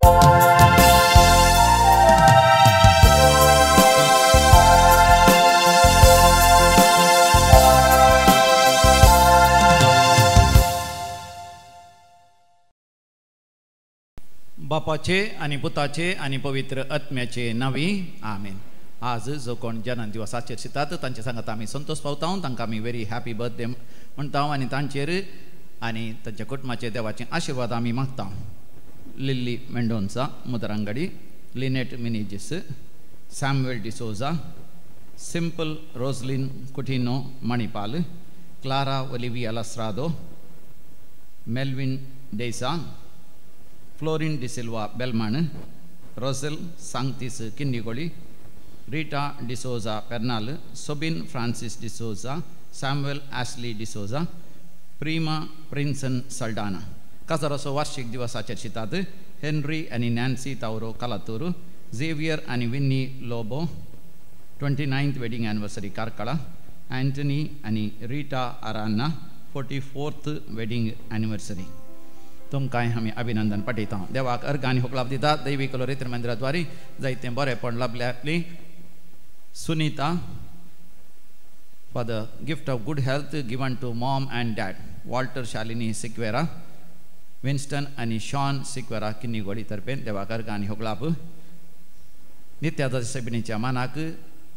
बापाचे आणि पुताचे आणि पवित्र आत्म्याचे नावी आमेन. आज जो कोण जन्म दिवस आचरतात तांचे सांगत आम्ही संतोष पावता, तांकां आमी वेरी हॅपी बर्थडे म्हणटा आनी तांचेर आनी तांच्या कुटुंबाचे देवाचे आशिर्वाद आमी मागता. लिल्ली मेंडोन्सा मुदरांगडी, लिनेट मिनिजिस, सॅम्युएल डिसोजा, सिंपल रोजलिन कुटिनो मणिपाल, क्लारा ओलिविया लस्रादो, मेल्विन डेसा, फ्लोरिन डिसिल्वा बेल्मान, रोसेल सांगतीस किन्निगोळी, रीटा डिसोजा पेर्नाल, सोबिन फ्रांसिस डिसोजा, सॅम्युएल ॲस्ली डिसोजा, प्रिमा प्रिन्सन सल्डाना. काजाराचो वार्षिक दिवस आचरतात. हेनरी आनी नॅन्सी तावरो कालातूर, झेवियर आनी Vinny Lobo 29th wedding anniversary Karkala, Antony आनी Rita Aranha 44th wedding anniversary. तुमकांय आमी अभिनंदन पाठयता. देवाक अर्घ आनी होकलाप दितात. दैवी कलोरित्र मंदिराद्वारी जायतें बरेंपण लाभल्यातली. Sunita for the gift of good health given to mom and dad. Walter Shalini Sikvera, Winston आणि शॉन सिक्वेरा किन्निगोडी तर्फे देवाक अर्घ आनी होकलाप. नित्याच्या सबिणीच्या मानाक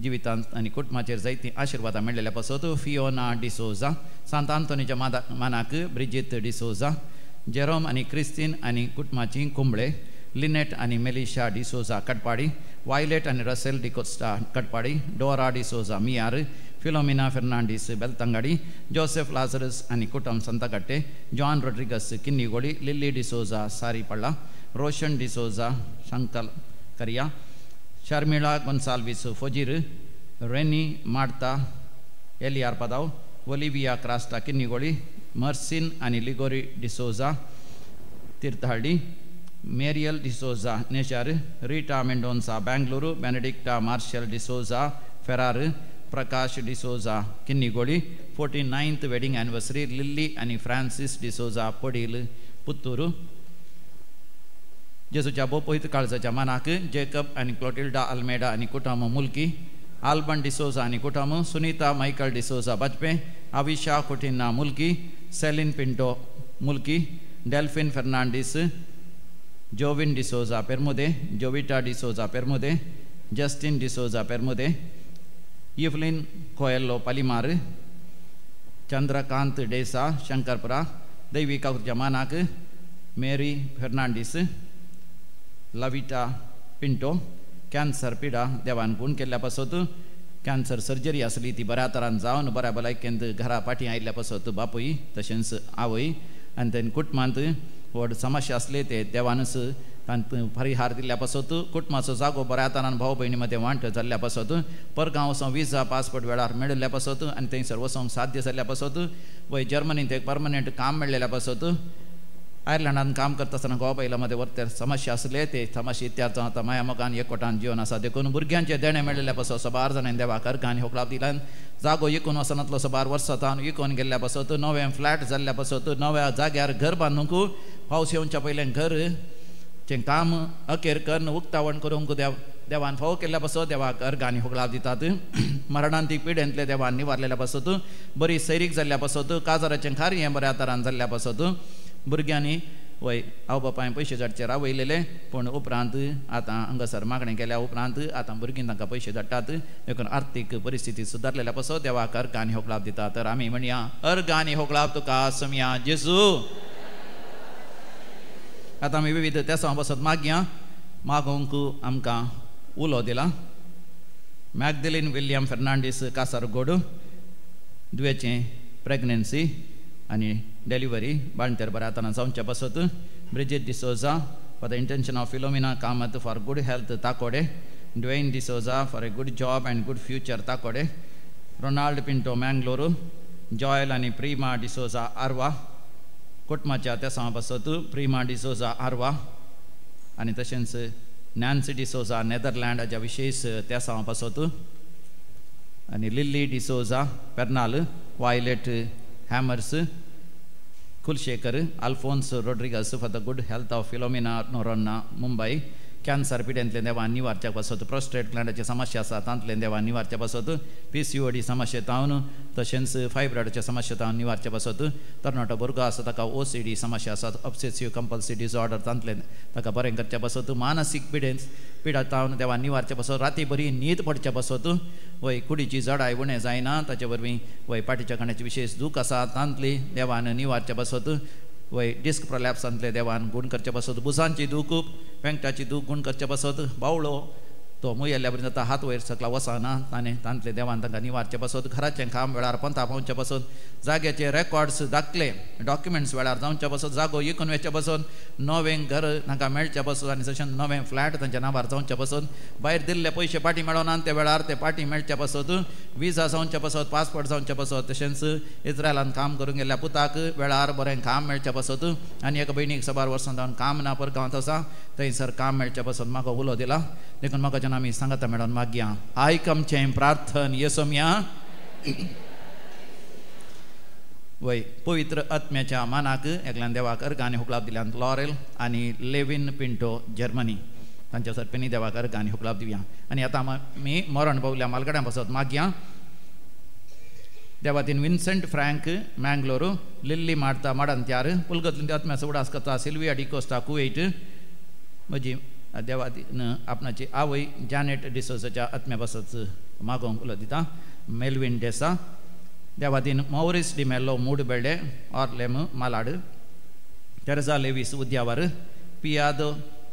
जिवितांत आनी कुटुंबाचेर जायतीं आशिर्वादां मेळ्ळेल्या पासत फियोना डिसोजा, सांत आंतोनीच्या मानाक ब्रिजित डिसोजा, जेरोम आनी क्रिस्तीन आनी कुटुंबाची कुंबळे, लिनेट आनी मेलिशा डिसोजा कटपाडी, वायलेट आनी रसेल डिकोस्टा कटपाडी, डोरा डिसोजा मियार, फिलोमिना फेर्नांडीस बेलतंगडी, जोसेफ लाझरस आनी कुटुंब संतकट्टे, जॉन रोड्रिगस किन्निगोडी, लिली डिसोजा सारीपळ्ळा, रोशन डिसोजा शंकल करिया, शर्मिळा गोन्साल्विस फोजीर, रेनी मार्ता एलियार पदाव, ओलिविया क्रास्टा किन्निगोडी, मर्सिन आनी Ligory D'Souza Thirthahalli, Meriel D'Souza Nechar, Rita Mendonca Bengaluru, Benedicta Marshal D'Souza Ferar, Prakash D'Souza Kinnigoli 49th wedding anniversary, Lilly आनी फ्रांसिस डिसोजा पडील पुत्तूरू. जेजूच्या बोपयत काळजाच्या मानाक जेकब आनी क्लोटिल्डा अल्मेडा आनी कुटुंब मुल्की, आल्बन डिसोजा आनी कुटुंब, सुनीता मायकल डिसोजा बजपे, अविशा कुटिन्ना मुल्की, सेलिन पिंटो मुल्की, डेल्फिन फेर्नांडीस, जोविन डिसोजा पेर्मुदे, जोविटा डिसोजा पेर्मुदे, जस्टिन डिसोजा पेर्मुदे, इफ्लिन कोयल्लो पलिमार, चंद्रकांत डेसा शंकरपुरा. दैवी काकुच्या मानाक मेरी फेर्नांडीस, लविटा पिंटो. कॅन्सर पिडा देवान गुण केल्ल्या पासत कॅन्सर सर्जरी आसली ती बऱ्या तरान जावन बऱ्या भलायकेंत घरा फाटीं आयिल्ल्या पासत बापूय तशेंच आवय आनी तें कुटुंबांत व्हड समस्या आसले ते देवानच तांत परिहार दिल्ल्या पासत कुटुंबाचो जागो बऱ्या तरान भाव भयणी मदें वांट जाल्ल्या पासत परगांव वचोंक विजा पासपोर्ट वेळार मेळिल्ल्या पासत आनी थंयसर वचोंक साध्य जाल्ल्या पासत वय जर्मनींत एक परमनंट काम मेळिल्ल्या पासत आयर्लंडान काम करता आसतना गोवाबायलामध्ये वरते समस्या आसले ते समस्या इत्यार्थ आतां माया मोगान एकवटान जीवन आसा देखून भुरग्यांचे देणे मेळिल्ल्या पासत सोबार जाणांनी देवाक अर्घ आनी होकलाप दिल्यान जागो विकून वचनातलो सोबार वर्सांतान विकून गेल्ल्या पासत नवें फ्लॅट जाल्ल्या पासत नव्या जाग्यार घर बांदूंक पावस येवच्या पयलें घरचें काम अखेर करून उक्तावण करूंक देवान फावो केल्ल्या पासत देवाक अर्घ आनी होकलाप दितात. मरणांतीक पिडेंतले देवान निवारलेल्या पासत बरी सैरीक जाल्ल्या पासत काजाराचें कार्य बऱ्या तरान जाल्ल्या पासत भुरग्यांनी वय आवय बापाय पयशे धाडचे रावयलेले पूण उपरांत आतां हांगासर मागणें केल्या उपरांत आतां भुरगीं तांकां पयशे धाडटात देखून आर्थीक परिस्थिती सुदारलेल्या पासत देवाक अर्घ आनी होकलाप दिता. तर आमी म्हणया अर्घ आनी होकलाप तुका समया जेजू. आतां आमी विविध त्या पासत मागया मागोवंक आमकां उलो दिला. मॅगदलीन विलियम फेर्नांडीस कासारगोड दुयेचें प्रेग्नन्सी आनी डेलिव्हरी बाळंतेर बऱ्या तरान जावच्या पासत Bridget D'Souza for the intention of Philomena Kamath for good health Takode, Dwayne D'Souza for a good job and good future Takode, Ronald Pinto Mangaluru, Joel आनी प्रिमा डिसोजा आर्वा कुटुंबाच्या त्या पासत प्रिमा डिसोजा आर्वा आनी तशेंच नॅन्सी डिसोजा नेदरलँड हाच्या विशेष त्या पासत आनी लिल्ली डिसोजा पेर्नाल, वायलेट हॅमर्स Kulshekar, Alfonso Rodriguez for the good health of Philomena Noronna, Mumbai. Cancer पिड्यांतले देवा निवारच्या बसत प्रोस्टेट ग्लँडाची समस्या आसा तांतले देवा निवारच्या बसत PCOD समस्या तावन तशेंच फायब्रॉइडच्या समस्या तावन निवारच्या बसत तरणाटो भुरगो आसा ताका OCD समस्या आसा ऑब्सेसिव्ह कंपल्सिव्ह डिसऑर्डर तांतले ताका बरें करच्या बसत मानसीक पिडा तावन देवा निवारच्या बसत राती बरी न्हीद पडच्या बसत वय कुडीची जडाय उणें जायना ताचे वरवीं वय पाठीच्या कण्याची विशेष दूख आसा तांतली देवान निवारच्या बसत वय डिस्क प्रलॅप्सांतले देवान गुण करचे बसत बुसांची दूख पेंगटाची दूख गुण करचे बसत बावळो तो मुयल्ल्या पर्यंत जाता हात वयर सकला वसाना ताणें तांतले देवान तांकां निवारचे बसत घराचें काम वेळार पंथा पावचे बसत जाग्याचे रेकॉर्ड्स दाखले डॉक्युमेंट्स वेळार जावचे बसत जागो विकून वेचे बसत नवें घर तांकां मेळचे बसत आनी तशेंच नवें फ्लॅट तांच्या नांवार जावचे बसत भायर दिल्ले पयशे पाटी मेळोना ते वेळार ते पाटी मेळचे बसत विजा जावचे बसत पासपोर्ट जावचे बसत तशेंच इस्रायलान काम करूंक गेल्ल्या पुताक वेळार बरें काम मेळचें बसत आनी एका भयणीक 6 वर्सां जावन काम ना परगांवांत आसा थंयसर काम मेळचें बसत म्हाका उलो दिला देखून म्हाका जेन्ना आमी सांगता मेळोन मागया आयकमचें प्रार्थन येसोम्या वय पवित्र आत्म्याच्या मानाक एकल्यान देवाक अर्गांनी हुकलाब दिल्यान लॉरेल आनी लेविन पिंटो जर्मनी तांच्या सरपेनी देवाक अर्गांनी हुकलाब दिवया आनी आतां आमी मरण पावल्या मालगड्यां बसत मागया देवातीन विन्सेंट फ्रँक मँगलोरू लिल्ली मार्ता माडांत्यार पुलगतून आत्म्याचो उडास करता सिल्विया डिकोस्टा कुवेट म्हजी देवातीन आपणाची आवय जॅनेट डिसोजाच्या आत्म्या बसत मागोवंक उलो दिता मेल्विन डेसा देवातीन मौरिस डिमेल्लो मूडबेळे ऑर्लेम मालाड तेरेसा लेविस उद्यावर पियादो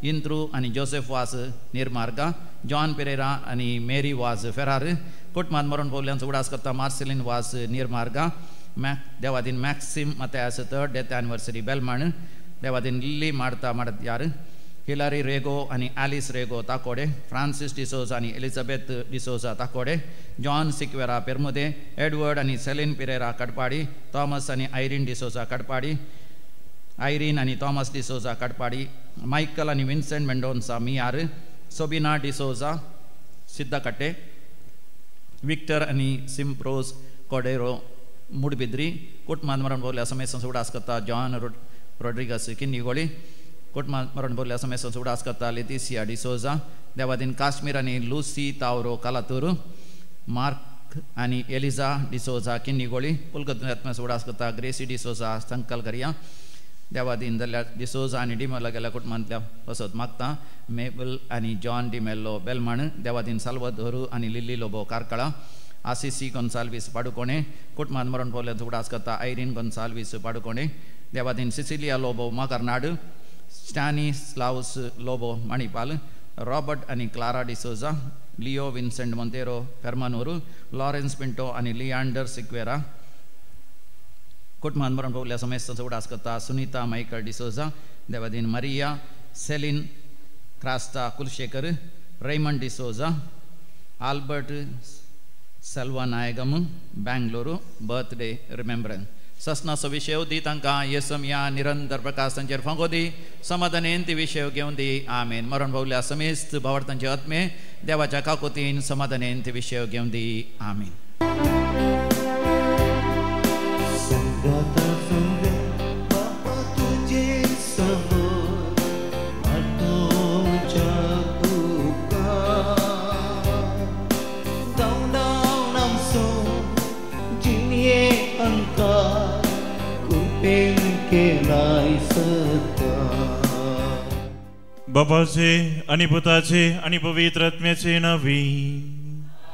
इंत्रू आनी जोसेफ वास निर्मार्गा जॉन पेरेरा आनी मेरी वास फेरार कुटुंबांत मरण पावल्यांचो उडास करता मार्सेलिन वास निर्मार्गा देवातीन Maxim Mathias 3rd death anniversary Belman देवातीन लिल्ली मार्ता माडत्यार हिलारी रेगो आनी ॲलिस रेगो ताकोडे फ्रांसिस डिसोज आनी एलिझाबेथ डिसोजा ताकोडे जॉन सिक्वेरा पेर्मुदे एडवर्ड आनी सेलिन पिरेरा कडपाडी थॉमस आनी आयरीन डिसोजा कडपाडी आयरीन आनी थॉमस डिसोजा कडपाडी मायकल आनी विन्सेंट मेंडोन्सा मियार सोबिना डिसोजा सिद्धकट्टे विक्टर आनी सिम्प्रोज कोडेरो मुडबिद्री कुटुंबांत मरण पावल्या समेत उडास करता जॉन रॉड्रिगस किन्निगोळी कुटुंबांत मरण पावल्या समेत उडास करता लेतिसिया डिसोजा देवातीन काश्मीर आनी लुसी तावरो कालातूर मार्क आनी एलिझा डिसोजा किन्निगोळी पुलगतून आत्म्याचो उडास करता ग्रेसी डिसोजा संकल करिया देवातीन जाल्यार डिसोजा आनी डिमेलो गेल्या कुटुंबांतल्या बसत मागता मेबल आनी जॉन डिमेल्लो बेलमाण देवातीन साल्वादोरू आनी लिल्ली लोबो कारकळा आसिसी गोन्साल्वीस पाडुकोणे कुटुंबांत मरण पावल्यांचो उडास करता आयरीन गोन्साल्वीस पाडुकोणे देवातीन सिसिलिया लोबो माकर्नाड स्टॅनिस्लावस लोबो मणिपाल रॉबर्ट आनी क्लारा डिसोजा लिओ विन्सेंट मोंतेरो फेर्मानोरू लॉरेन्स पिंटो आनी लियांडर सिक्वेरा कुटुंबांत मरण पावल्या समेत उडास करता सुनीता मायकल डिसोजा देवातीन मरिया सेलिन क्रास्ता कुलशेकर रेमंड डिसोजा आल्बर्ट सेल्वा नायगम बेंगलोरू बर्थडे रिमेंबरन्स ससनाचो विशय दी तांकां येसम्या निरंतर प्रकाश तांचेर फांको दी समाधानेन ती विशय घेवन दी आमेन मरण पावल्या समेस्त भावार्थांचे आत्मे देवाच्या काकुतीन समाधानेन ती विशय घेवन दी आमेन बापाचे आणि पुताचे आणि पवित्र आत्म्याचे नावी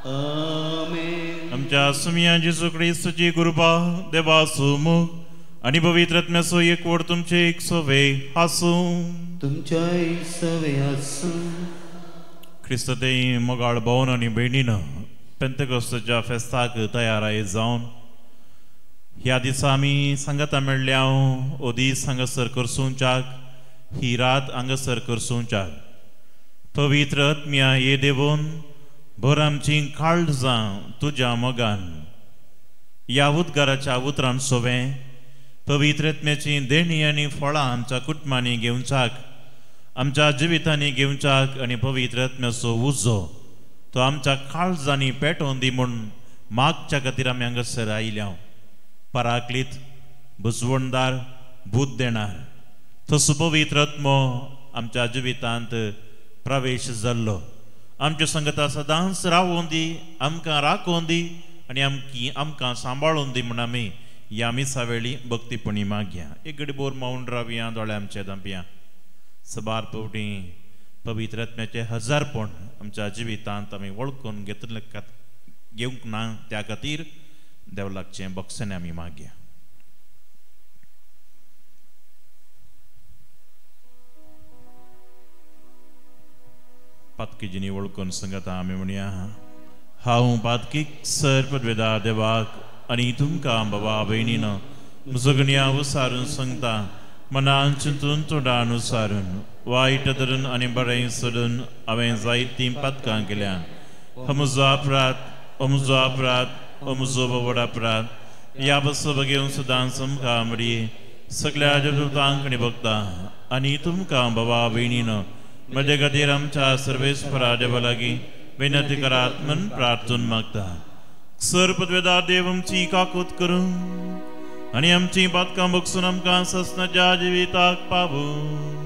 आमेन आमच्या सुमिया जेसू ख्रिस्ताची कृपा देवाचो मोग आणि पवित्र आत्म्याचो एकवट तुमचे एक सवे आसूं तुमच्या सवे आसूं ख्रिस्ताते मोगाळ भावन आनी भयणीनं पेंतकोस्ताच्या फेस्ताक तयाराय जावन ह्या दिसा आमी सांगाता मेळ्ळ्या ओ दीस हांगासर करसूंच्याक ही रात हांगासर करसूंच्याक पवित्र आत्म्या ये देवून भर आमची काळजां तुज्या मोगान ह्या उद्गाराच्या उतरान सोवें पवित्र आत्म्याची देणी आनी फळां आमच्या कुटुंबांनी घेवच्याक आमच्या जिवितांनी घेवच्याक आनी पवित्र आत्म्याचो उजो तो आमच्या काळजांनी पेटोवन दी म्हूण मागच्या खातीर आमी हांगासर आयल्या पराक्लीत बुजवणदार भूत देणार तसो पवित्र आत्मो आमच्या जिवितांत प्रवेश जाल्लो आमच्या संगता सदांच रावोवन दी आमकां राखोवन दी आनी आमकां सांबाळून दी म्हण आमी ह्या मिसा वेळी भक्तीपणी मागया एक घडी बोर मौन रावया दोळे आमचे धांपया सबार पवटी पवित्र आत्म्याचे हजारपण आमच्या जिवितांत आमी वळखून घेवंक ना त्या खातीर देवलाकचे बक्षाने आमी मागया पातकीजीनी वळखून सांगता आमी म्हणया हांव पातकीक सर पदवेदार देवाक आनी तुमकां बाबा भयणीनो म्हजो गणया विसारून सांगता मनान चिंतून तोंडान विसारून वायट धरून आनी बरें सोडून हांवें जायतीं पातकां केल्या हो म्हजो अपराध हो म्हजो व्हड अपराध ह्या बसो घेवन सदांच आमकां मरी सगळ्या देवतांक आनी भक्तां आनी तुमकां बाबा भयणीनो म्हजे खातीर आमच्या सर्वेस्परा देवा लागीं विनंती करात म्हूण प्रार्थून मागता सर पदवेदार देव आमची काकूत करूं आनी आमची पातकां बगसून आमकां ससनाच्या जिविताक पावूं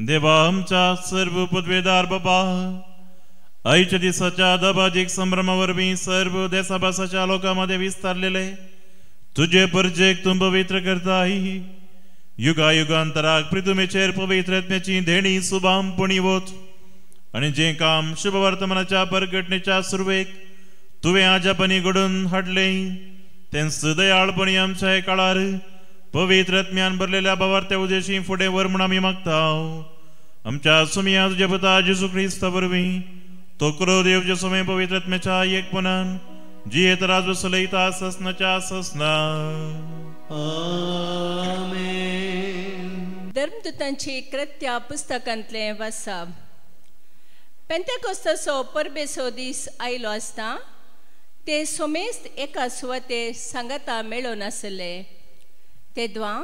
देवा आमच्या सर्व पदवेदार बाबा आयच्या दिसाच्या दबाजीक संभ्रमा वरवीं सर्व देशाभासाच्या लोकांमध्ये विस्तारलेले तुझे परजेक तूं पवित्र करताय युगा युगांतराक प्रितुमेचेर पवित्र आत्म्याची देणी सुभामपणी वच आणि जे काम शुभ वर्तमानाच्या परगटणेच्या सुरवेक तुवें आजापणी घडून हाडले तें सदयाळपणी आमच्या हे काळार पवित्र आत्म्यान भरलेल्या भावार्थ्या उदेशी फुडें व्हर म्हूण आमी मागता आमच्या सुमिया तुझ्या पुता जेजू ख्रिस्ता वरवीं तो करो देवच्या सुमे पवित्र आत्म्याच्या एकपणान जी येत राज बसलयता ससनाच्या ससना. आमेन. धर्मदूतांची कृत्या पुस्तकांतले वाचप. पेंतेकोस्ताचो परबेचो दीस आयलो आसता ते सोमेस्त एका सुवाते सांगाता मेळून आसले. तेदवा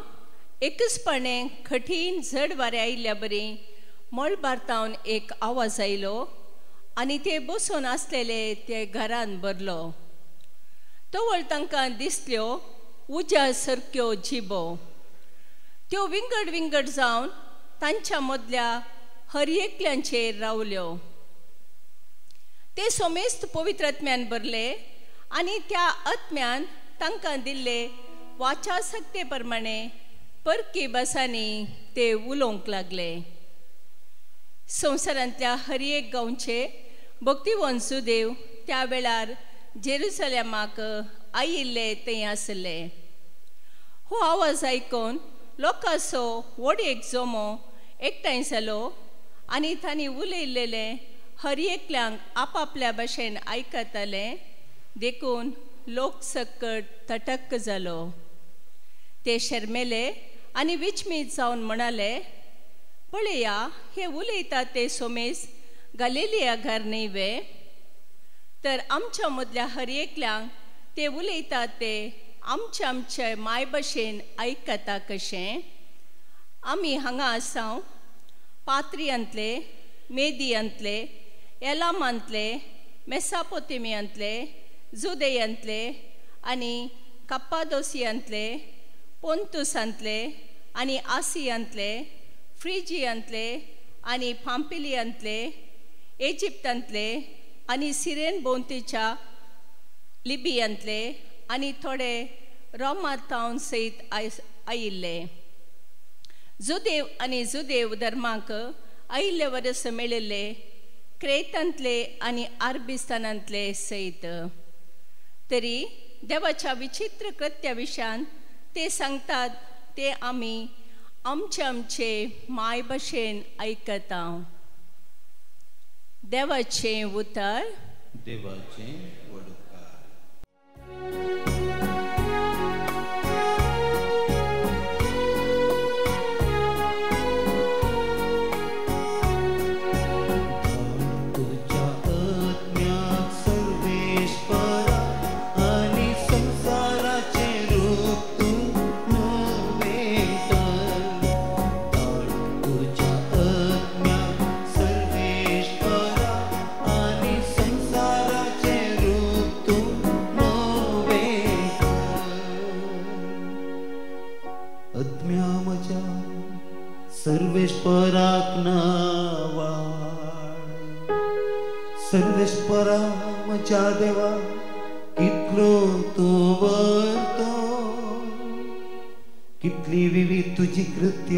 एकचपणे कठीण जड वारें आयिल्ल्या बरी मळबारतावन एक आवाज आयलो आनी ते बसून आसलेले ते घरान भरलो. तवळ तांकां दिसल्यो उज्या सारक्यो जिबो. त्यो विंगड विंगड जावन तांच्या मदल्या हर एकल्यांचेर रावल्यो. ते सोमेस्त पवित्र आत्म्यान भरले आनी त्या आत्म्यान तांकां दिल्ले वाचा सक्ते प्रमाणे परकी भासांनी ते उलोवंक लागले. संवसारांतल्या हर एक गांवचे भक्तिवंत सुदेव त्या वेळार जेरुसलेमाक आयिल्ले थंय आसले. हो आवाज आयकून लोकांचो व्हड एक जोमो एकठांय जालो आनी तांणी उलयल्लेले हर एकल्यांक आपापल्या भाशेन आयकताले देखून लोक सकट तटक्क जालो. ते शर्मेले आनी विचमीत जावन म्हणाले, पळया हे उलयतात ते सोमेस गलिलिया घर न्हय. तर आमच्या मदल्या हर एकल्यांक ते उलयतात ते आमचे माय भाशेन आयकता कशें. आमी हांगा आसाव पात्रियांतले, मेदियांतले, एलामांतले, मेसापोतेमियांतले, जुदेयांतले आनी कप्पादोसियांतले, पोंतुसांतले आनी आसियांतले, फ्रिजियांतले आनी पांपिलियांतले, इजिप्तांतले आनी सिरेन भोंवतीच्या लिबियांतले आनी थोडे रोमांतावन सयत आयिल्ले. जुदेव आनी जुदेव धर्माक आयिल्ले वर्स मेळिल्ले क्रेतांतले आनी अरबिस्तानांतले सयत. तरी देवाच्या विचित्र कृत्या विशयान ते सांगतात ते आमी आमचे माय भाशेन आयकता. देवाचें उतर. देवाचें वडकार. तुझ्या आत्म्यात सर्वेश्वरा आणि संसाराचे रूप तू नव्हे तर. तुझ्या आत्म्यात सर्वेश्वरा आणि संसाराचे रूप तू नव्हे तर. आत्म्या म्हज्या सर्वेश्वराक नावा. सर्वेश्वरा म्हज्या देवा कितलो तूं बरतो. कितली विविध तुजी कृत्य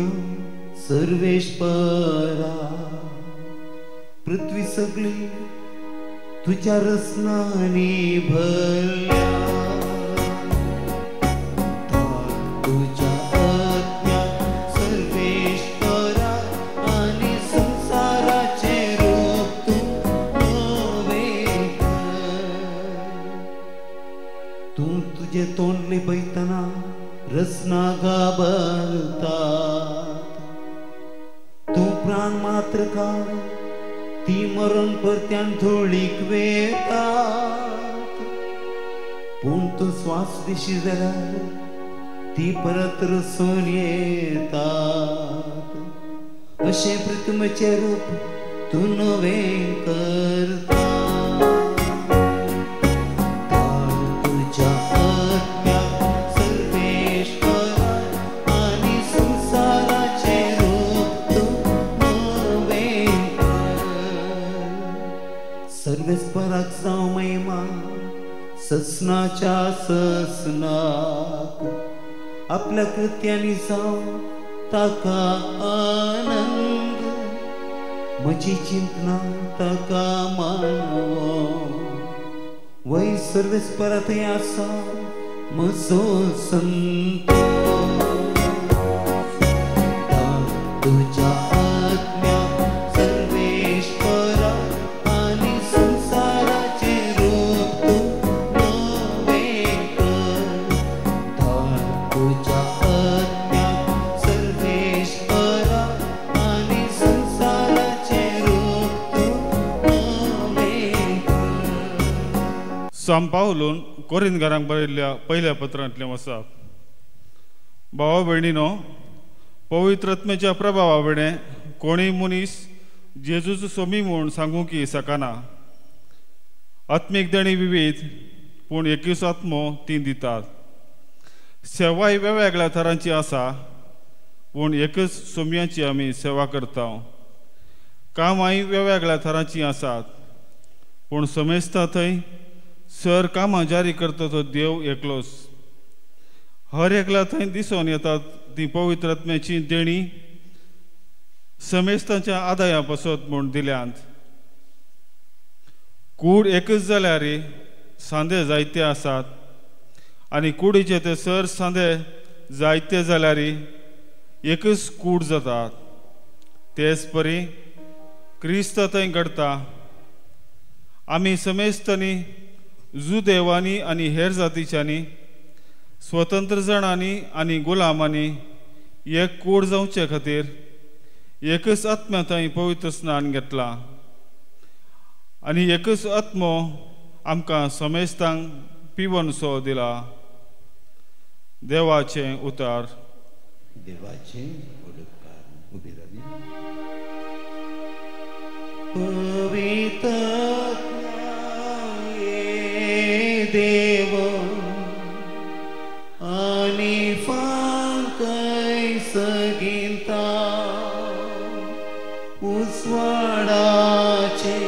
सर्वेश्वरा. पृथ्वी सगळी तुझ्या रसनांनी भरल्या. तुझ्या आत्म्या सर्वेश्वरा आणि संसाराचे रूप तू नव्हे कर. तू तुझे तोंड लिपयतना रसना घाबरतात. तू प्राण मात्र काढ ती मरण परत्यान धुळीक वेतात. पूण तू श्वास दिशी जाल्यार ती परत रसून येतात. अशें प्रथमेचे रूप तू नवें करता. तुझ्या आत्म्या सर्वेश्वरा आणि संसाराचे रूप तू नवें कर. सर्वेश्वराक जावं महिमा ससनाच्या ससनाक. आपल्या कृत्यांनी जावं ताका आनंद. म्हजी चिंतना ताका मानवो. वै सर्वेस्परा थंय आसा म्हजो संतोष. तुझ्या आत्म्या सांत पावलून कोरिंथकारांक बरयल्ल्या पहिल्या पत्रांतलें वचप. भावा भयणीनो, पवित्र आत्म्याच्या प्रभावा वडें कोणीय मनीस जेजूचो सोमी म्हूण सांगूंकी सकना. आत्मीक देणी विविध, पूण एकूच आत्मो ती दितात. सेवाय वेगवेगळ्या तरांची आसा, पूण एकच सोमयांची आमी सेवा करता. कामांय वेगवेगळ्या तरांची आसात, पूण समेस्ता थंय सर कामां जारी करता तो देव एकलोच. हर एकल्या थंय दिसून येतात ती पवित्र आत्म्याची देणी समेस्तांच्या आदाया पासत म्हूण दिल्यांत. कूड एकच जाल्यार सांदे जायते आसात, आनी कुडीचे ते सर सांदे जायते जाल्यार एकच कूड जातात. तेच परी क्रिस्त थंय घडटा. आमी समेस्तांनी जुदेवांनी आनी हेर जातीच्यांनी, स्वतंत्र जाणांनी आनी गुलामांनी एक कूड जावचे खातीर एकच आत्म्या थंय पवित्र स्नान घेतला. आनी एकच आत्मो आमकां समेस्तांक पिवण सो दिला. देवाचें उतार. देवाचे उडकार उबी रावी. पवित्र देव आनी फांकय सगिंता उस्वाडाचे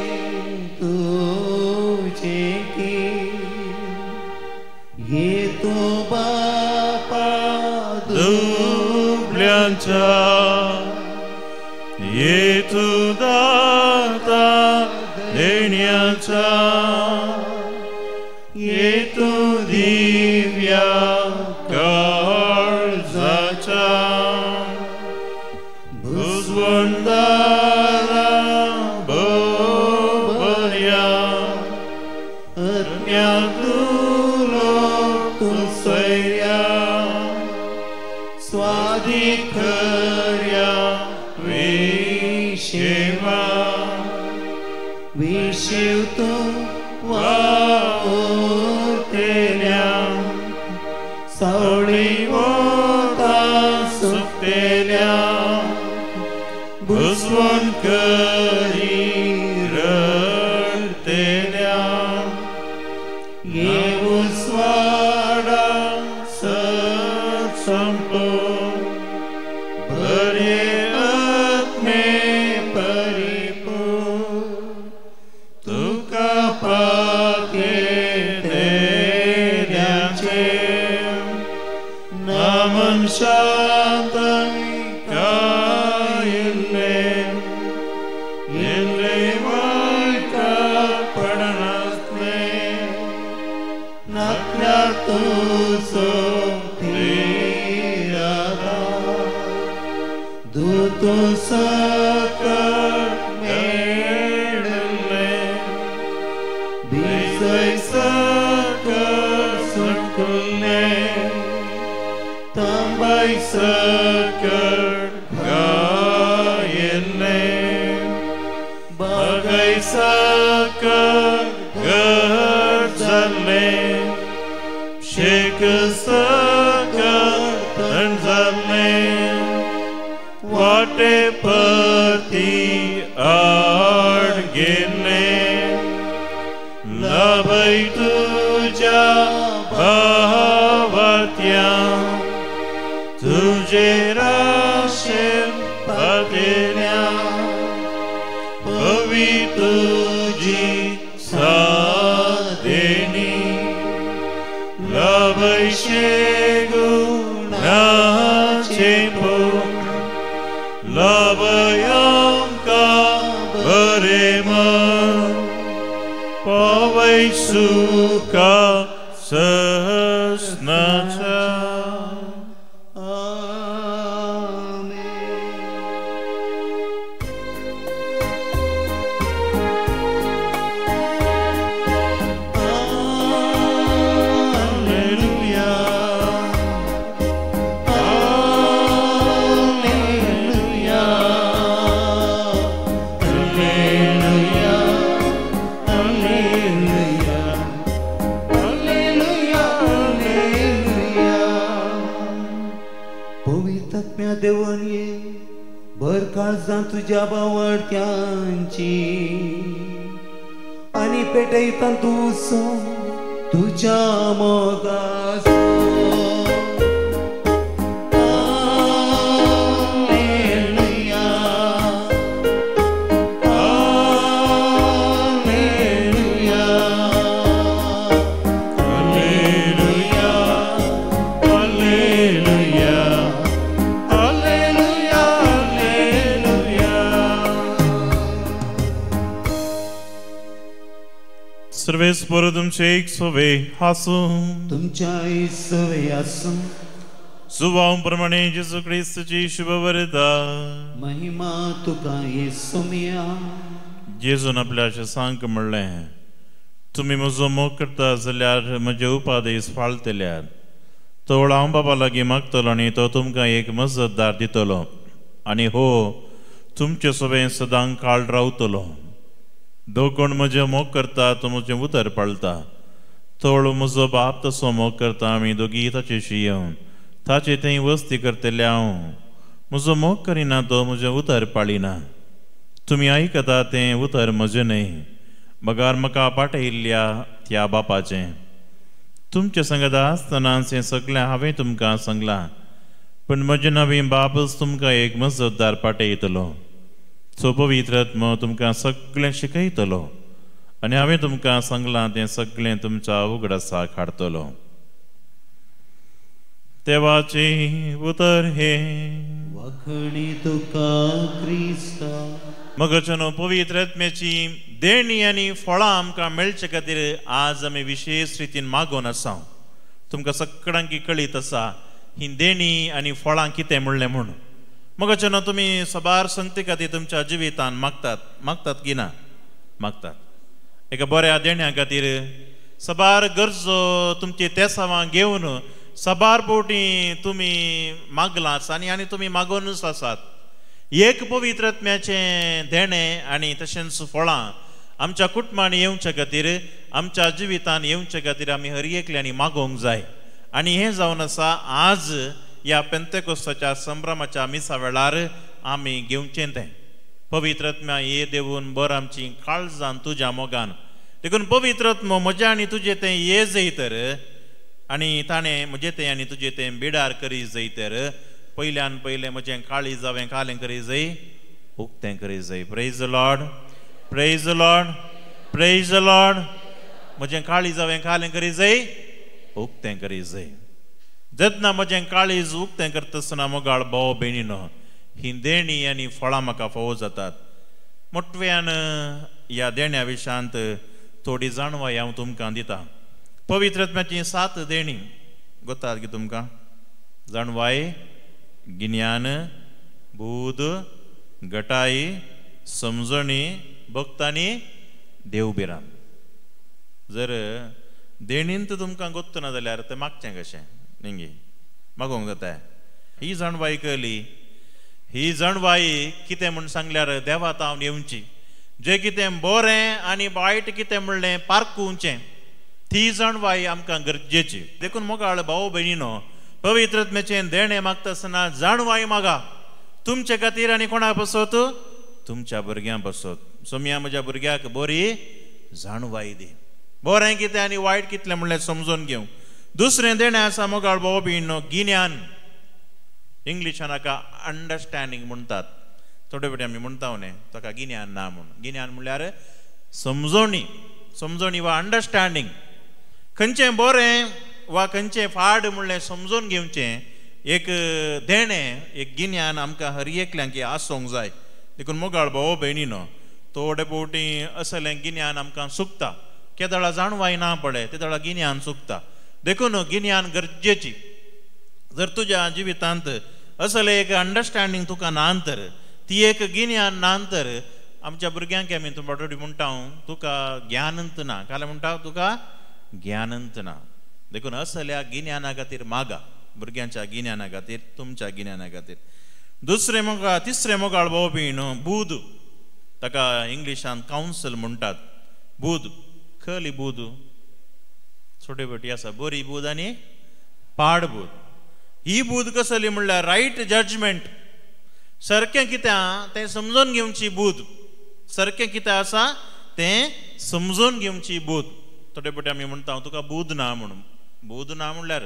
तुझे की ये तो बापा दुबळ्यांच्या ये तू दाता देण्याचा ये तू दिव्या काळजाच्या भुजवंदारा बोबऱ्या अज्ञातुलो तू सैर्या स्वाधिकर्या विशेवा विशिव तू वावुरतेल्या सावळी वोता सुकतेल्या भुजवण करी रडतेल्या ये उस्वाडा सत्संपो बरे आत्मे परिपूर्ण तुका पाके देण्याचे नामन शांतय कायिल्ले इल्ले वाईका पडनासले नकल्या तुझो धीरादा दूतु सकट मेळले दिसय सकट सुटकुल्ले तांबाई सकट गायिल्ले बगाई सकट गरजले शेक सकट तणजले वाटे पती आड गेले लाभय तुझ्या भावात्या तुझे राशे पातेल्या पवी तुझी सादेनी लाभयशे गुणाचे पो लाभयांका बरे मन पवै सुका सहस्नाचा. तुज्या देवण ये भर काळजां तुज्या बावडत्यांची आनी पेटयता तूं तुज्या मोगाचो सर्वेस्पर तुमचे एक सोवे हासून तुमच्या सवे आसूं सुवां प्रमाणे जेजू ख्रिस्ताची शुभ वर्ता महिमा तुका येसुमिया जेजून आपल्या सांग म्हणलें तुमी म्हजो मोग करता जाल्यार म्हजे उपादेश पाळटल्यार तो हांव बाबा लागीं मागतलो आनी तो तुमकां एक मजतदार दितलो आनी हो तुमचे सोबे सदां काळ रावतलो दो कोण म्हजे मोग करता तो म्हजें उतर पाळटा तो म्हजो बाप तसो मोग करता आमी दोगी ताचेशी येवन ताचे थंय वस्ती करतले हांव म्हजो मोग करिना तो म्हजें उतर पाळिना तुमी आयकता तें उतर म्हजें न्हय बगार म्हाका पाठयिल्ल्या त्या बापाचें तुमचे सांगता आसतना तें सगळें हांवें तुमकां सांगलां पण म्हजें नवीन बापूच तुमकां एक मजतदार पाठयतलो सो पवित्र आत्मो तुमकां सगळें शिकयतलो आनी हांवें तुमकां सांगलां तें सगळें तुमच्या उगडासा काडटलो देवाची उतर हे वखणी तुका क्रिस्ता मगचनो पवित्र आत्म्याची देणी आनी फळां आमकां मेळचे खातीर आज आमी विशेश रितीन मागोन आसा तुमकां सगळ्यांक कळीत आसा ही देणी आनी फळां कितें म्हणलें म्हूण मगचनो तुमी सबार संगती खातीर तुमच्या जिवितान मागतात की ना मागतात एका बऱ्या देण्या खातीर सबार गरजो तुमची तेसावां घेवन सबार पोटी तुमी मागलाच आनी तुमी मागोनूच आसात एक पवित्र आत्म्याचें देणें आनी तशेंच फळां आमच्या कुटुंबान येवचे खातीर आमच्या जिवितान येवचे खातीर आमी हर एकल्यांनी मागोवंक जाय आनी हें जावन आसा आज ह्या पेंतेकोस्ताच्या संभ्रमाच्या मिसा वेळार आमी घेवचें तें पवित्र आत्म्या हे देवून बर आमची काळजां तुज्या मोगान देखून पवित्र आत्मो म्हजें आनी तुजें तें ये जैतर आनी ताणें म्हजें तें आनी तुजें तें बिडार करी जैतर पयल्यान पयलें म्हजें काळी जावें कालें करी जै उक्तें करी जै praise the Lord praise the Lord praise the Lord म्हजें काळी जावें कालें करी जै उक्तें करी जै जेन्ना म्हजें काळीज उक्तें करता आसतना मोगाळ भाव भयणीनो ही देणी आनी फळां म्हाका फावो जातात मोठव्यान ह्या देण्या विशयांत थोडी जाणवाय हांव तुमकां दितां पवित्र आत्म्याची 7 देणी गोतात की तुमकां जाणवाय गिन्यान बूद गटाई समजणी भक्तांनी देवबिरां जर देणींत तुमकां गोत्त ना जाल्यार तें मागचें कशें निंगी मागोवंक जाता ही जाणवाई कळली ही जाणवाई कितें म्हूण सांगल्यार देवात हांव येवची जें कितें बरें आनी वायट कितें म्हणलें पारखुचें ती जाणवाई आमकां गरजेची देखून मोगाळ भाव भयणीनो पवित्र आत्म्याचें देणें मागता आसतना जाणवाई मागा तुमचे खातीर आनी कोणा बसत तुमच्या भुरग्यां बसत सोम्या म्हज्या भुरग्याक बरी जाणवाई दी बरें कितें आनी वायट कितलें म्हणलें समजून घेवं दुसरें देणें आसा मोगाळ भाव भयणीनो गिन्यान इंग्लिशान हाका अंडरस्टँडींग म्हणटात थोडे फावटी आमी म्हणटा न्ही ताका गिन्यान ना म्हूण गिन्यान म्हणल्यार समजणी वा अंडरस्टँडींग खंयचें बरें वा खंयचें फाड म्हणलें समजून घेवचें एक देणें एक गिन्यान आमकां हर एकल्यांक आसूंक जाय देखून मोगाळ भाव भयणीनो थोडे फावटी असलें गिन्यान आमकां चुकता केदळा जाणवाय ना पळय ते दळा गिन्यान चुकता देखून गिन्यान गरजेची जर तुज्या जिवितांत असलें एक अंडरस्टँडींग तुका ना तर ती एक गिन्यान ना तर आमच्या भुरग्यांक आमी फावटी म्हणटा तुका ज्ञानंत ना काल म्हणटा तुका ज्ञानंत ना देखून असल्या गिन्याना खातीर मागा भुरग्यांच्या गिन्याना खातीर तुमच्या गिन्याना खातीर दुसरें मोगाळ तिसरें मोगाळ भाव भयण बूद ताका इंग्लिशान कावन्सल म्हणटात बूद खली बूद छोटे फावटी आसा बरी बूद आनी पाड बूद ही बूद कसली म्हणल्यार रायट जजमेंट, सारकें कितें तें समजून घेवची बूद, सारकें कितें आसा तें समजून घेवची बूद. थोडे फावटी आमी म्हणटा तुका बूद ना म्हणून. बूद ना म्हणल्यार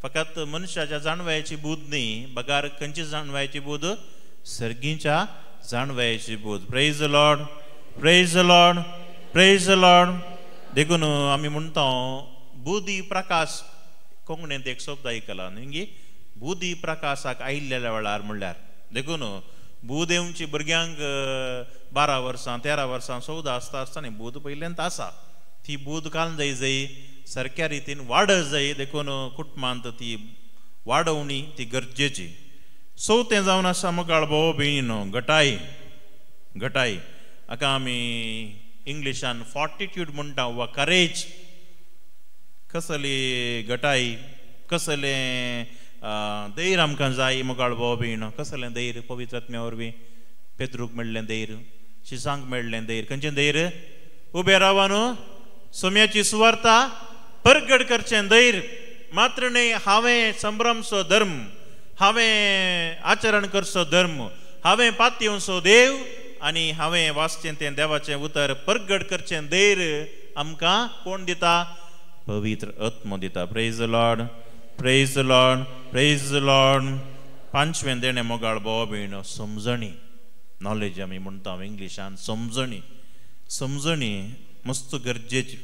फकत मनशाच्या जाणवयाची बूद न्ही, बगार खंयची जाणवयाची बूद, सर्गीच्या जाणवयाची बूद. Praise the Lord, praise the Lord, praise the Lord. देखून आमी म्हणटा बुधी प्रकाश, कोंकणींत एक शब्द आयकला न्ही, बुधी प्रकाशाक आयिल्ल्या वेळार म्हणल्यार देखून बूद येवची भुरग्यांक 12 वर्सां 13 वर्सां 14 आसतना बूद पयल्यांत आसा. ती बूद घालून जाय सारक्या रितीन वाडत जाय. देखून कुटुंबांत ती वाडोवणी ती गरजेची. चवथें जावन आसा मोगाळ भाव भयणीनो घटाय. घटाय हाका आमी इंग्लिशान फॉर्टिट्यूड म्हणटा वा करेज. कसली घटाय, कसलें धैर्य आमकां जाय मोगाळ भाव भयणीनो. कसलें धैर्य? पवित्र आत्म्या वरवीं पेद्रूक मेळ्ळें धैर्य, शिसांक मेळ्ळें धैर्य. खंयचें धैर्य? उबें रावन सोम्याची सुवार्ता परगट करचें धैर्य. मात्र न्ही हांवें संभ्रमचो धर्म, हांवें आचरण करचो धर्म, हांवें पातयेवचो देव आनी हांवें वाचचें तें देवाचें उतर परगट करचें धैर्य आमकां कोण दिता? पवित्र आत्मो दिता. Praise the Lord, praise the Lord, praise the Lord. पांचवें देणें मोगाळ भाव भयणो समजणी. नॉलेज आमी म्हणटा इंग्लिशान समजणी. समजणी मस्त गरजेची.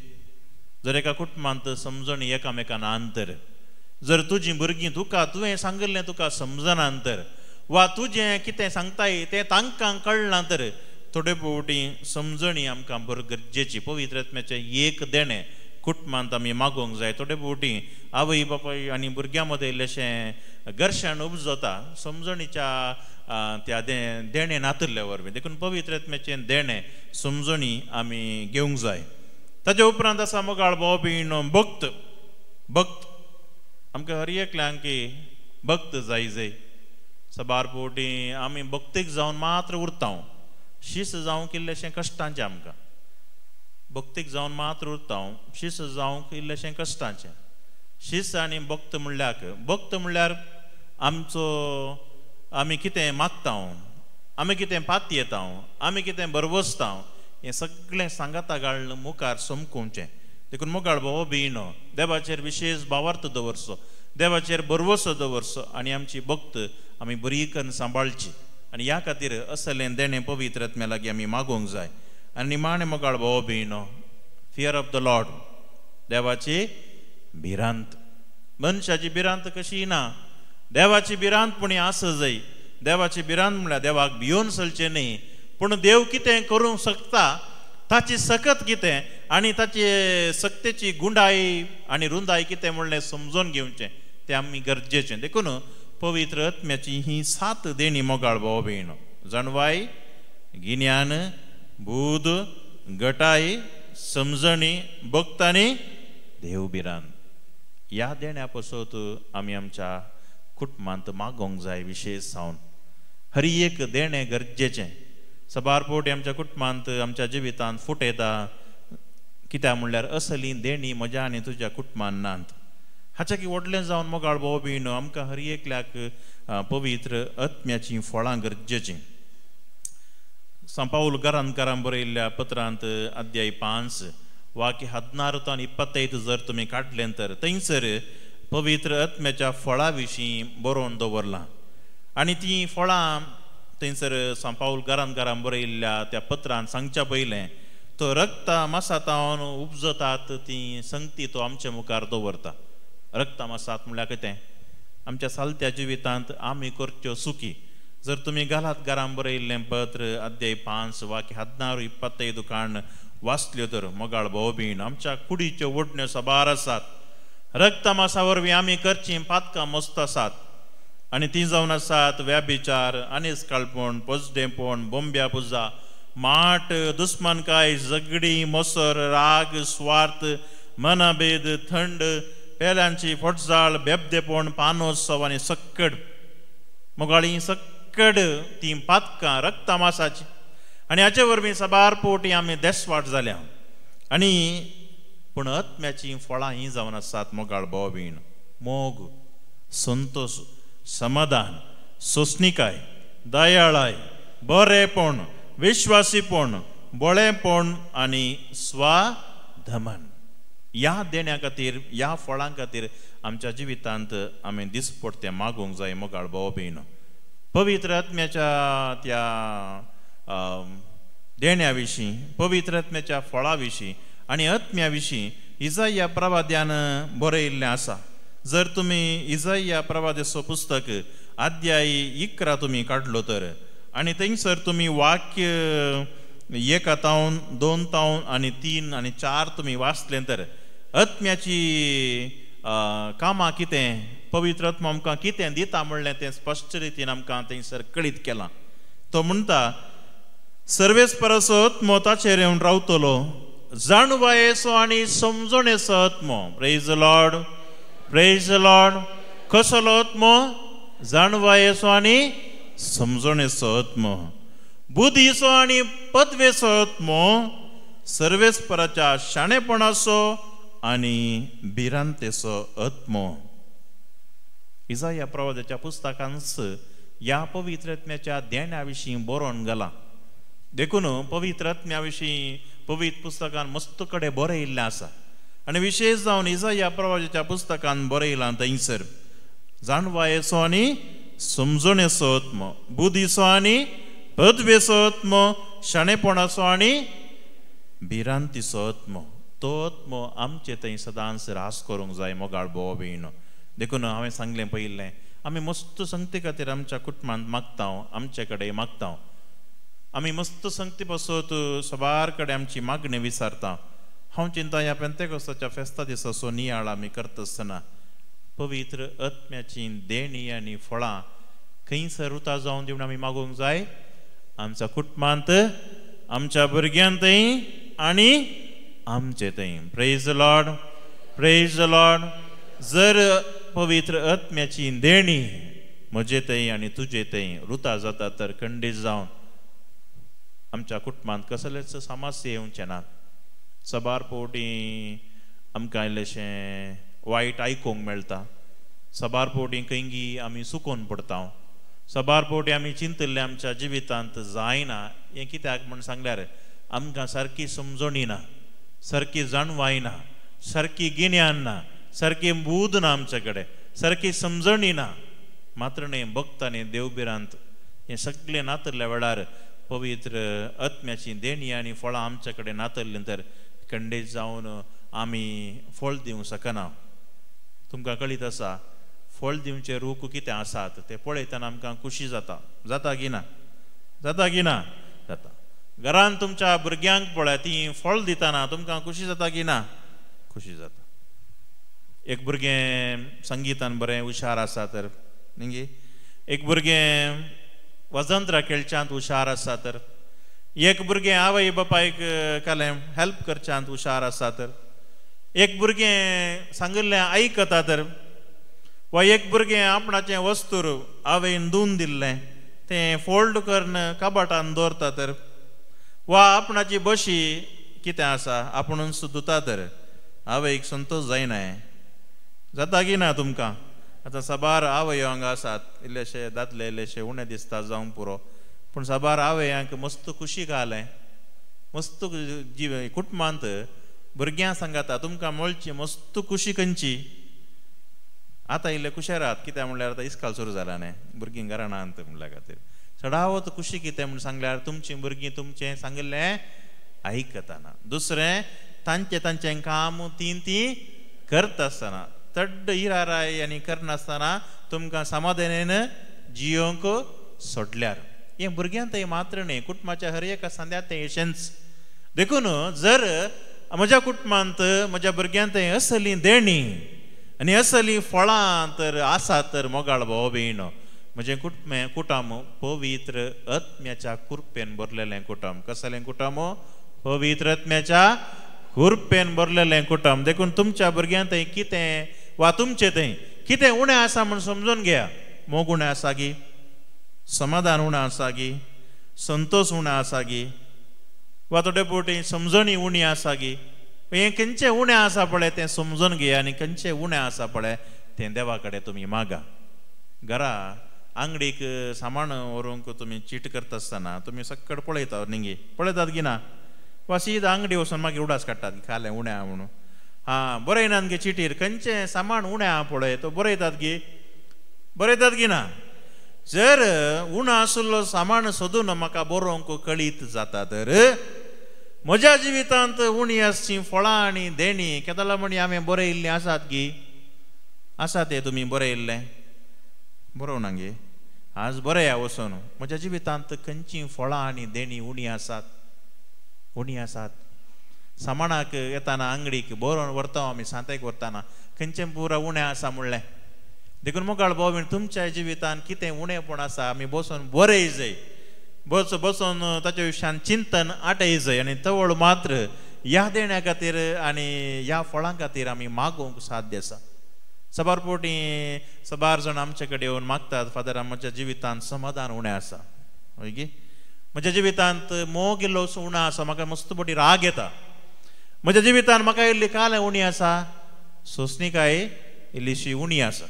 जर एका कुटुंबांत समजणी एकामेकान अंतर, जर तुजीं भुरगीं तुका तुवें सांगिल्लें तुका समजना तर, वा तुजें कितें सांगताय तें तांकां कळना तर, थोडे फावटी समजणी आमकां बरो गरजेची. पवित्र आत्म्याचें एक देणें कुटुंबांत आमी मागोवंक जाय. थोडे फावटी आवय बापाय आनी भुरग्यां मदें इल्लेशें घर्शण उपजता समजणीच्या त्या देणें नातरल्या वरवीं. देखून पवित्र आत्म्याचें देणें समजणी आमी घेवंक जाय. ताचे उपरांत आसा मोगाळ भाव भयणीनो भक्त. भक्त आमकां हर एकल्यांक भक्त जाय. सबार फावटी आमी भक्तीक जावन मात्र उरता. शिस जावंक इल्लेशें कश्टांचें आमकां. भक्तीक जावन मात्र उरता, शिस जावंक इल्लेशें कश्टांचें. शिस आनी भक्त म्हणल्यार आमचो आमी कितें मागता, आमी कितें पात येता, आमी कितें बरवसता, हें सगळें सांगाता घालून मुखार समकुवचें. देखून मोगाळ भाव भयणो देवाचेर विशेश भावार्थ दवरचो, देवाचेर बरवसो दवरचो आनी आमची भक्त आमी बरी करून सांबाळची. आनी ह्या खातीर असलें देणें पवित्र आत्म्या लागीं आमी मागोवंक जाय. आनी निमाणें मोगाळ भाव भयणो फियर ऑफ द लॉर्ड, देवाची भिरांत. मनशाची भिरांत कशी ना, देवाची भिरांतपणी आसा जाय. देवाची भिरांत म्हळ्यार देवाक भियोन चलचें न्ही, पूण देव कितें करूंक शकता ताची सकत कितें आनी ताची सक्तेची गुंडाई आनी रुंदाई कितें म्हणलें समजून घेवचें तें आमी गरजेचें. देखून पवित्र आत्म्याची ही 7 देणी मोगाळ भाव भयणो जाणवाय, गिन्यान, बूद, घटाय, समजणी, भक्त आनी देवभिरांत. ह्या देण्या पसत आमी आमच्या कुटुंबांत मागोवंक जाय. विशेश जावन हर एक देणें गरजेचें. सबार फावटी आमच्या कुटुंबांत आमच्या जिवितांत फूट येता. कित्याक म्हणल्यार असली देणी म्हज्या आनी तुज्या कुटुंबांत नात. हाच्या की व्हडलें जावन मोगाळ भाव भयणो आमकां हर एकल्याक पवित्र आत्म्याची फळां गरजेचीं. पाऊल गरांकारान बरयल्ल्या पत्रांत अध्याय 5 वाक्य 16 तो 25 जर तुमी काडलें तर थंयसर पवित्र आत्म्याच्या फळां विशीं बरोवन दवरलां. आनी तीं फळां थंयसर पाऊल गरांकारान बरयल्ल्या त्या पत्रांत सांगच्या पयलें तो रक्ता मासातावन उपजतात ती संगती तो आमच्या मुखार दवरता. रक्ता मासात म्हळ्यार कितें? आमच्या सालत्या जिवितांत आमी करच्यो सुखी. जर तुमी घालात घरान बरयल्लें पत्र अध्याय 5 वाक्य 16-25 काण वाचल्यो तर मोगाळ भाव भयण आमच्या कुडीच्यो वडण्यो सबार आसात. रक्ता मासा वरवीं आमी करचीं पातकां मस्त आसात आनी ती जावन आसात व्याभिचार, आनिसकाळपण, पोजडेपण, बोंब्या पुजा, माट, दुस्मानकाय, झगडी, मोसर, राग, स्वार्थ, मनभेद, थंड, पेल्यांची फोटजाळ, बेबदेपण, पानोत्सव आनी सक्कड. मोगाळी सक्कड ती पातकां रक्ता मासाची. आनी हाचे वरवीं सबार पोटी आमी देसवाट जाल्या. आनी पूण आत्म्याची फळां ही जावन आसात मोगाळ भाव भयण. मोग संतोष, समाधान, सोसणीकाय, दयाळाय, बरेपण, विश्वासीपण, बळेपण आनी स्वाधमन. ह्या देण्या खातीर, ह्या फळां खातीर आमच्या जिवितांत आमी दिसपट्टे मागूंक जाय. मोगाळ भाव भयण, पवित्र आत्म्याच्या त्या देण्या विशीं, पवित्र आत्म्याच्या फळां विशीं आनी आत्म्या विशीं इजाया प्रवाद्यान बरयल्लें आसा. जर तुमी इजाया प्रवाद्याचो पुस्तक अध्याय 11 तुमी काडलो तर आनी थंयसर तुमी वाक्य 1 तावन 2 तावन आनी 3 आनी 4 तुमी वाचलें तर आत्म्याची कामां कितें, पवित्र आत्मा आमकां कितें दिता म्हणलें तें स्पश्ट रितीन आमकां थंयसर कळीत केलां. तो म्हणटा, सर्वेस परसो आत्मो ताचेर येवन रावतलो, जाणवायेचो आनी समजणेचो आत्मो. Praise the Lord, praise the Lord. कसलो आत्मो? जाणवायेचो आनी समजणेचो आत्मो, बुद्धीचो आनी पदवेचो आत्मो, सर्वेस्पराच्या शाणेपणाचो आनी भिरांतेचो आत्मो. इजाया प्रवाद्याच्या पुस्तकांत ह्या पवित्र आत्म्याच्या देण्या विशीं बरोवन गेलां. देखून पवित्र आत्म्या विशीं पवित्र पुस्तकान मस्त कडेन बरयल्लें आसा. आनी विशेश जावन इजाया प्रवाद्याच्या पुस्तकान बरयलां थंयसर जाणवायेचो आनी समजणेचो आत्मो, बुद्धीचो आनी पदवेचो आत्मो, शाणेपणाचो आनी भिरांतीचो आत्मो. तो आत्मो आमचे थंय सदांच रास करूंक जाय. मोगाळ भाव भयण, देखून हांवें सांगलें पयलें, आमी मस्त संगती खातीर आमच्या कुटुंबांत मागता, आमचे कडेन मागता. आमी मस्त संगती पासत सबार कडेन आमची मागणी विचारता. हांव चिंता ह्या पेंतेकोस्ताच्या फेस्ता दिसा सो नियाळ आमी करता आसतना पवित्र आत्म्याची देणी आनी फळां खंयसर उतार जावन दिवन आमी मागूंक जाय. आमच्या कुटुंबांत, आमच्या भुरग्यांतय आनी आमचे थंय. Praise the Lord, praise the Lord. जर पवित्र आत्म्याची देणी म्हजे थंय आनी तुजे थंय रुता जाता तर खंडीत जावन आमच्या कुटुंबांत कसलेच समस्या येवचे ना. सबार फावटी आमकां इल्लेशें वायट आयकूंक मेळटा, सबार फावटी खंयी आमी सुकोवन पडटा, सबार फावटी आमी चिंतल्लें आमच्या जिवितांत जायना. हें कित्याक म्हण सांगल्यार आमकां सारकी समजणी ना, सारकी जाणवाय ना, सारकी गिन्यान ना, सारकी बूद ना आमचे कडेन, सारकी समजणी ना. मात्र न्ही भक्त आनी देवबिरांत हें सगळें नातरल्या वेळार पवित्र आत्म्याची देणी आनी फळां आमचे कडेन नातरलीं तर खंडीत जावन आमी फळ दिवंक शकना. तुमकां कळीत आसा फळ दिवचे रूख कितें आसात ते पळयतना आमकां खुशी जाता. जाता की ना? जाता की ना? जाता. घरांत तुमच्या भुरग्यांक पळय तीं फळ दितना तुमकां खुशी जाता की ना? खुशी जाता. एक भुरगें संगीतान बरें हुशार आसा तर न्ही, एक भुरगें वजंत्रा खेळच्यांत हुशार आसा तर, एक भुरगें आवय बापायक कालें हेल्प करच्यांत हुशार आसा तर, एक भुरगें सांगिल्लें आयकता तर, वा एक भुरगें आपणाचें वस्तूर आवयन धुवन दिल्लें तें फोल्ड करून कबाटान दवरता तर, वा आपणाची बशी कितें आसा आपुणून धुता तर आवयक संतोश जायना. जाता की ना तुमकां? आतां सबार आवय हांगा आसात, इल्लेशे दादले इल्लेशे उणें दिसता जावं पुरो, पूण सबार आवयांक मस्त खुशी घालें, मस्त कुटुंबांत भुरग्यां सांगाता तुमकां मेळची मस्त खुशी खंयची. आतां इल्ले कुशेरात कित्याक म्हणल्यार आतां इस्काल सुरू जाला न्ही, भुरगीं घरान आहात म्हणल्या खातीर चडावत खुशी कितें म्हूण सांगल्यार तुमचीं भुरगीं तुमचें सांगिल्लें आयकतना. दुसरें तांचें काम तीं करता आसतना तड्ड हिराराय आनी करनासतना तुमकां समाधानान जियोंक सोडल्यार हें भुरग्यांत मात्र न्ही, कुटुंबाच्या हर एका सांद्यात तें एशेंच. देखून जर म्हज्या कुटुंबांत म्हज्या भुरग्यांत असलीं देणी आनी असलीं फळां तर आसात तर मोगाळ भाव भयण, म्हजें कुटुंब पवित्र आत्म्याच्या कृपेन भरलेलें कुटुंब. कसलें कुटुंब? पवित्र आत्म्याच्या कृपेन भरलेलें कुटुंब. देखून तुमच्या भुरग्यांत कितें वा तुमचें थंय कितें उणें आसा म्हूण समजून घेया. मोग उणें आसा गी, समाधान उणें आसा गी, संतोष उणें आसा गी, वा थोडे फावटी समजणी उणी आसा गी. हें खंयचें उणें आसा पळय तें समजून घेया आनी खंयचें उणें आसा पळय तें देवा कडेन तुमी मागा. घरा अंगडीक सामान व्हरूंक तुमी चीट करता आसतना तुमी सक्कड पळयता निंगी पळयतात की ना, वा सीदा अंगडी वचून मागीर उडास काडटात खालें उणें आहा म्हणून. बरयनात गे चिटीर खंयचें सामान उणें आहा पळय तो बरयतात की ना. जर उणो आसलो सामान सोदून म्हाका बरोवंक कळीत जाता तर म्हज्या जिवितांत उणी आसची फळां आनी देणी केदाला म्हणी हांवें बरयल्लीं आसात गी. आसा ते तुमी बरयल्लें बरोवना गे. आज बरया वचून म्हज्या जिवितांत खंयचीं फळां आनी देणी उणी आसात. सामानाक येताना अंगडीक बरोवन व्हरता आमी सांतेक व्हरताना खंयचें पुरा उणें आसा म्हणलें. देखून मोगाळ भाव तुमच्या जिवितांत कितें उणेंपण आसा आमी बसून बरय जाय, बसून ताच्या विशयान चिंतन आटय जाय आनी तवळ मात्र ह्या देण्या खातीर आनी ह्या फळां खातीर आमी मागोवंक साध्य आसा. सबार पोटी सबार जाण आमचे कडेन येवन मागतात, फादर म्हज्या जिवितांत समाधान उणें आसा, ओके म्हज्या जिवितांत मोग इल्लो उणो आसा, म्हाका मस्त पोटी राग येता, म्हज्या जिवितांत म्हाका इल्ली काल उणी आसा, सोंसणीकाय इल्लीशी उणी आसा,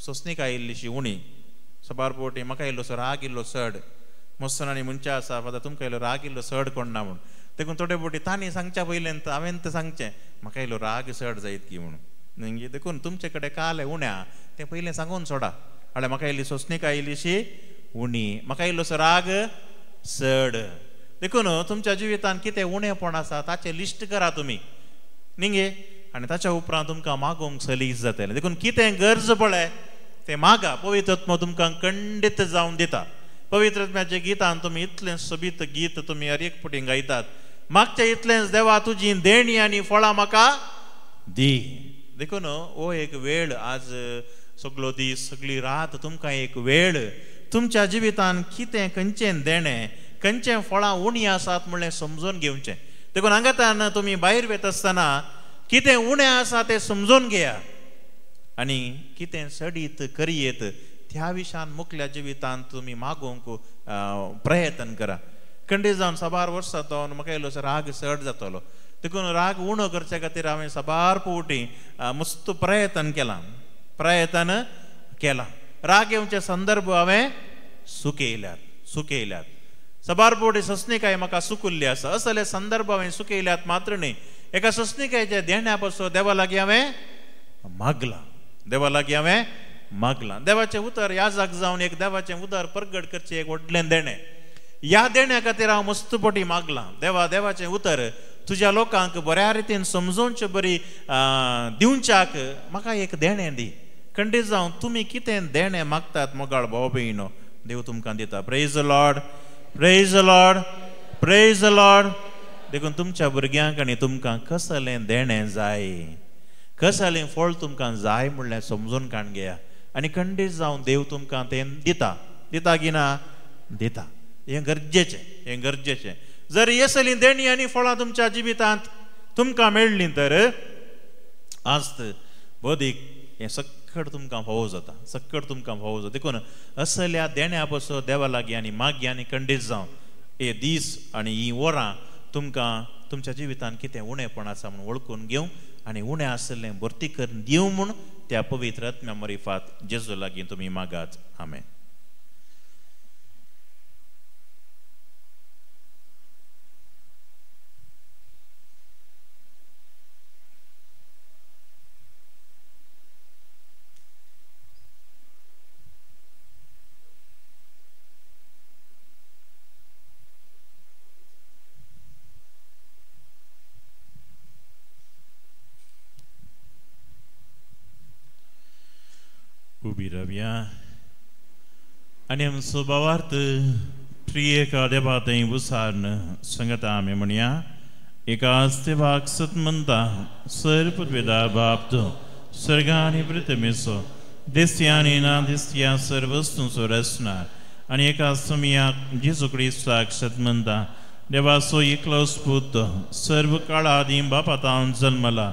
सोंसणीकाय इल्लीशी उणी. सबार पोटी म्हाका इल्लोसो राग इल्लो चड मस्तन आनी मनशां आसा फादर तुमकां इल्लो राग इल्लो चड कोण ना म्हणून. देखून थोडे पोटी तांणी सांगच्या पयलें हांवें तें सांगचें म्हाका इल्लो राग चड जायत की म्हणून. न्ही देखून तुमचे कडेन काल उण्या तें पयलें सांगून सोडा. हाल्यार म्हाका इल्ली सोंसणीकाय इल्लीशी उणी, म्हाका इल्लोसो राग चड. देखून तुमच्या जिवितांत कितें उणेंपण आसा ताचें लिस्ट करा तुमी न्ही, आनी ताच्या उपरांत तुमकां मागोवंक सलीस जातलें. देखून कितें गरज पळय तें मागा, पवित्र आत्मो तुमकां खंडीत जावन दिता. पवित्र आत्म्याच्या गितान तुमी इतलें सोबीत गीत तुमी हर एक पुटी गायतात. मागचें इतलेंच देवा तुजी देणी आनी फळां म्हाका दी. देखून हो एक वेळ आज सगळो दीस सगळी रात तुमकां एक वेळ तुमच्या जिवितांत कितें खंयचें देणें खंयचें फळां उणी आसात म्हणलें समजून घेवचें. देखून हांगातान तुमी भायर वयत आसतना कितें उणें आसा तें समजून घेया आनी कितें सडीत करयेत त्या विशयान मुखल्या जिवितांत तुमी मागोवंक प्रयत्न करा. खंडीत जावन सबार वर्सां तो म्हाका इल्लोसो राग चड जातलो. देखून राग उणो करचे खातीर हांवें सबार फावटी मस्त प्रयत्न केला. राग येवचे संदर्भ हांवें सुकयल्यात. सबार फावटी सोंसणीकाय म्हाका सुकुल्ली आसा. असले संदर्भ हांवें सुकयल्यात मात्र न्ही. एका सोंसणीकायच्या देण्या पासून देवा लागीं हांवें मागलां. देवाचें उतर याजक जावन एक देवाचें उदर प्रगट करचें एक व्हडलें देणें. ह्या देण्या खातीर हांव मस्त पोटी मागलां. देवाचें उतर तुज्या लोकांक बऱ्या रितीन समजोवचें बरी दिवच्याक म्हाका एक देणें दी. खंडीत जावन तुमी कितें देणें मागतात मोगाळ भाव भयणो देव तुमकां दिता. Praise the Lord, praise the Lord, praise the Lord. देखून तुमच्या भुरग्यांक आनी तुमकां कसलें देणें जाय, कसलें फळ तुमकां जाय म्हणलें समजून काण घेया आनी खंडीत जावन देव तुमकां तें दिता की ना दिता. हें गरजेचें. जर येसली देणी आनी फळां तुमच्या जिवितांत तुमकां मेळ्ळीं तर आस्त बदीक हें सक्कड तुमकां फावो जाता. देखून असल्या देण्या पासून देवा लागीं आनी मागीं आनी खंडीत जावन हे दीस आनी ही वरां तुमकां तुमच्या जिवितांत कितें उणेंपण आसा म्हूण वळखून घेवंक आनी उणें आसलें भरती करून दिवं म्हूण त्या पवित्र आत्म्या मरिफात जेजू लागीं तुमी मागात. आमेन. उबी रावया आनी आमचो भावार्थ त्रिएका देवा थंय उसारन सांगता आमी म्हणया. एकाच देवाक सत म्हणटा सर्ववेदा बापतो स्वर्ग आनी पृथ्वीचो दिसया आनी ना दिसया सर्व वस्तूंचो रचणार. आनी एकाच समयाक जेजू क्रिस्ताक सत म्हणटा देवाचो एकलोच पुत सर्व काळा आदी बापातावन जल्मला.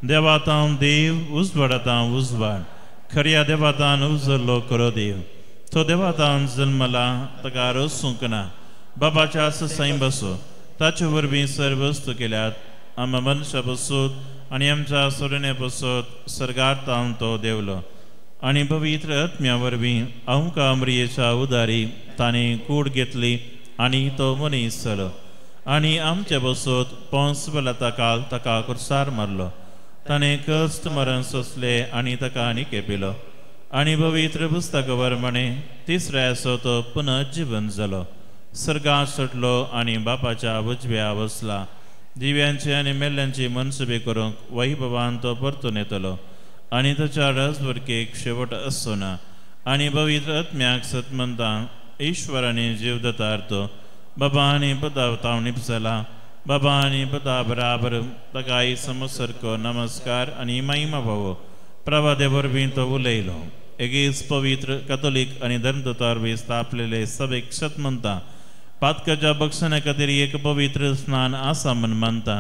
देवातावन देव उजवाडातावन उजवाड खऱ्या देवातान उजरलो खरो देव. तो देवातान जल्मला ताका रसूंक ना. बापाच्या ससाई बसो ताचे वरवीं सर्व वस्तू केल्यात. आमच्या मनशा बसोत आनी आमच्या सोडणे बसोत सर्गार तावन तो देवलो. आनी पवित्र आत्म्या वरवीं आमकां अमरियेच्या उदारी ताणें कूड घेतली आनी तो मनीस जालो आनी आमचे बसोत पोंस बलाताकाल ताका कुर्सार मारलो. ताणें कस्त मरण सोंसले आनी ताका आनी केपिलो आनी पवित्र पुस्तका प्रमाणे तिसऱ्या दिसा तो पुनः जिवंत जालो. सर्गांत सुटलो आनी बापाच्या उजव्या बसला. दिव्यांची आनी मेल्ल्यांची मनसुबी करूंक वैभवान तो परतून येतलो आनी ताच्या राजवडकेक शेवट आसचो ना. आनी पवित्र आत्म्याक सत म्हणटा ईश्वराने जीव दतार तो बाबा आनी पदा तावणी जाला बाबा आनी पदा बराबर ताकाय समसरको नमस्कार आनी महिमा भावो प्रभादे वरवीं तो उलयलो. एगीच पवित्र कॅथोलीक आनी धर्मदतार बी स्थापलेले सभेक सत म्हणटा पातकाच्या भक्षणा खातीर एक पवित्र स्नान आसा म्हण मानता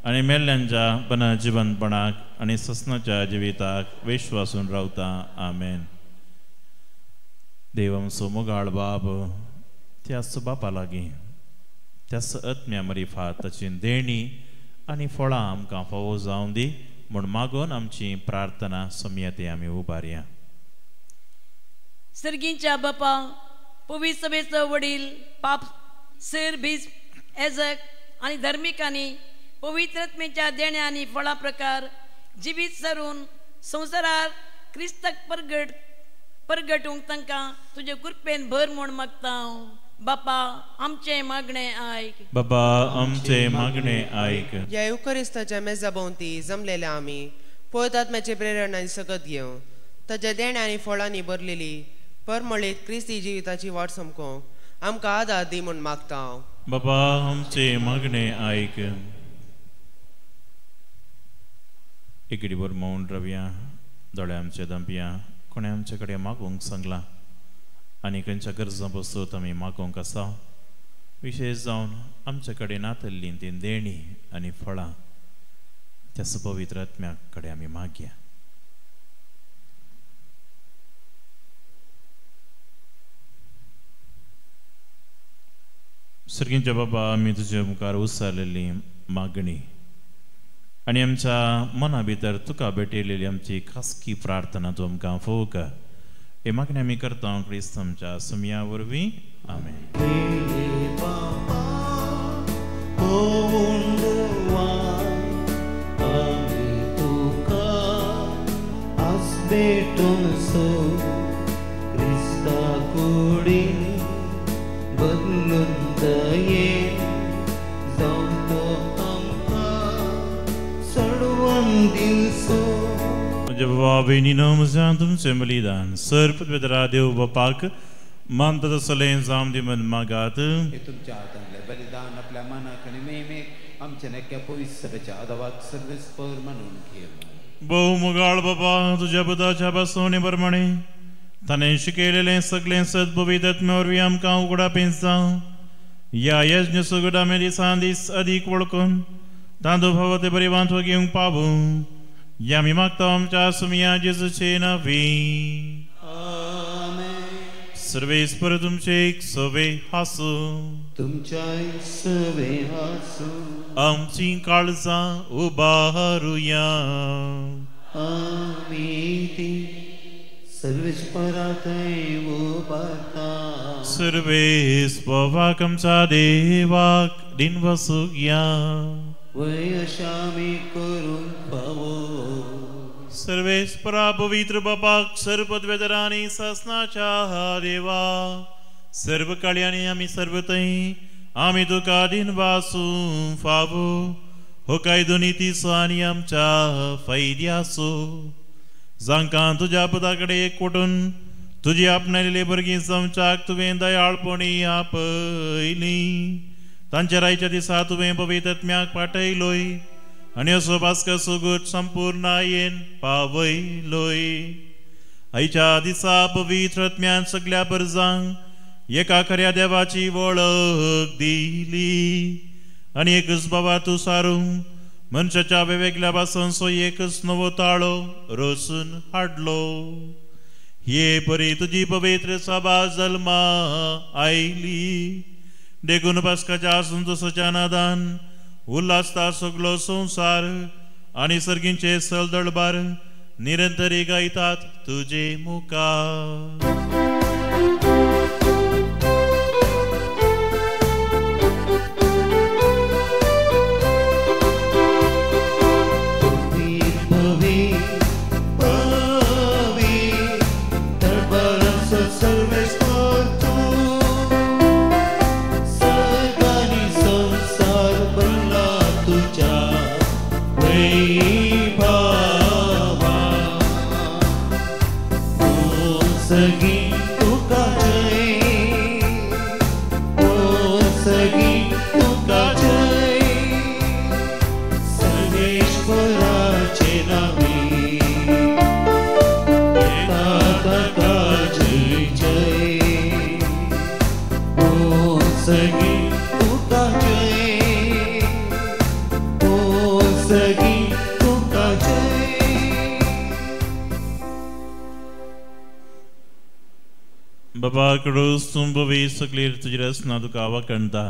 आनी मेल्ल्यांच्या पुनः जिवंतपणाक आनी ससनाच्या जिविताक विश्वासून रावता. आमेन. देव आमचो मोगाळ बाब त्याच बापा लागीं त्याच आत्म्या मरिफात ताची देणी आनी फळां आमकां फावो जावं दी म्हूण मागून आमची प्रार्थना समयते आमी उबारया. सर्गींच्या बापा पवित्र सभेचो वडील पाप सर बीज एजक आनी धर्मिकांनी पवित्र आत्मेच्या देण्या आनी फळां प्रकार जिवीत सरून संवसारार क्रिस्तक परगटूंक तांकां तुजे कृपेन भर म्हूण मागता. बापा आमचे मागणे आयक. बाबा आमचे मागणे आयक. ह्या युकरिस्ताच्या मेजा भोंवती जमलेले आमी पवित्र आत्म्याचे प्रेरणा सगत घेवं ताच्या देण्यांनी फळांनी भरलेली परमळीत क्रिस्ती जिविताची वाट समकोवंक आमकां आदार दी म्हूण मागता. बाबा आमचे मागणे आयक. एकेडी वर मौन रव्या दोळे आमचे दंपिया कोणे आमचे कडेन मागूंक सांगला आनी खंयच्या गरजा बसत आमी मागोवंक आसा. विशेश जावन आमचे कडेन नातल्ली ती देणी आनी फळां त्याच पवित्र आत्म्या कडेन आमी मागया. सर्गींच्या बाबा आमी तुजे मुखार उसारलेली मागणी आनी आमच्या मना भितर तुका भेटयलेली आमची खासगी प्रार्थना तूं आमकां फोव कर. हे मागणी आमी करता क्रिस्त आमच्या सुमया वरवीं. आमेन. Benino muzantum semelidan serp vedra dev bapak manta sale zam di man magat तुमच्या हातांतले बलिदान आपल्या मनाक आनी नेहमीक आमच्या नेक्या पवित्रच्या आदावाक सर्वेस्पर म्हणून घेव. बहु मुगाळ बाबा तुझ्या पदाच्या बसवणे प्रमाणे ताणें शिकयलेलें सगळें सद्पवित्र आत्म्यावरवीं आमकां उगडापेन जावं ह्या यज्ञ सुगडामे दिसान दीस अदीक वळखून तांदूळ फावो ते बरी वांटो घेवंक पावूं या आमी मागता आमच्या सुमया जेजूचे नांवी. सर्वेस्पर तुमचे एक सवे हासू तुमच्या सवे हासू आमची काळजां उबारुया. आमी ती सर्वेस्पराथंय उबारता. सर्वेस्पराक आमच्या देवाक दिनवासूक या. वय अशामी करून पावो. सर्वेस्परा पवित्र बापाक सर्वपदवेदरांनी ससनाच्या देवा सर्व काळ्यांनी आमी सर्वतय आमी तुका दिनवासू फावो हो कायदो नितीचो आनी आमच्या फायद्याचो जांकां तुज्या पदा कडेन एकवटून तुजी आपणायलेली भुरगीं जावच्याक तुवें दयाळपणी आपयली. तांच्या रायच्या दिसा तुवें पवित्र आत्म्याक पाठयलोय आनी असो भास्कर सुगूट संपूर्ण आयेन पावयलोय. आयच्या दिसा पवित्र आत्म्यान सगळ्या परजांक एका खऱ्या देवाची वळख दिली आनी एकच बाबा तूं सारूंक मनशाच्या वेगवेगळ्या भासांचो एकच नवो ताळो रोसून हाडलो. हे परी तुजी पवित्र सभा जल्मा आयली. देखून भास्काच्या संतोषाच्या नादान उल्हासता सगळो संवसार आनी सर्गींचे सलदळबार निरंतरी गायतात तुझे मुखार. बाबा कडूस तुम बवी सकलीर तुझी रचना तुका आवकणता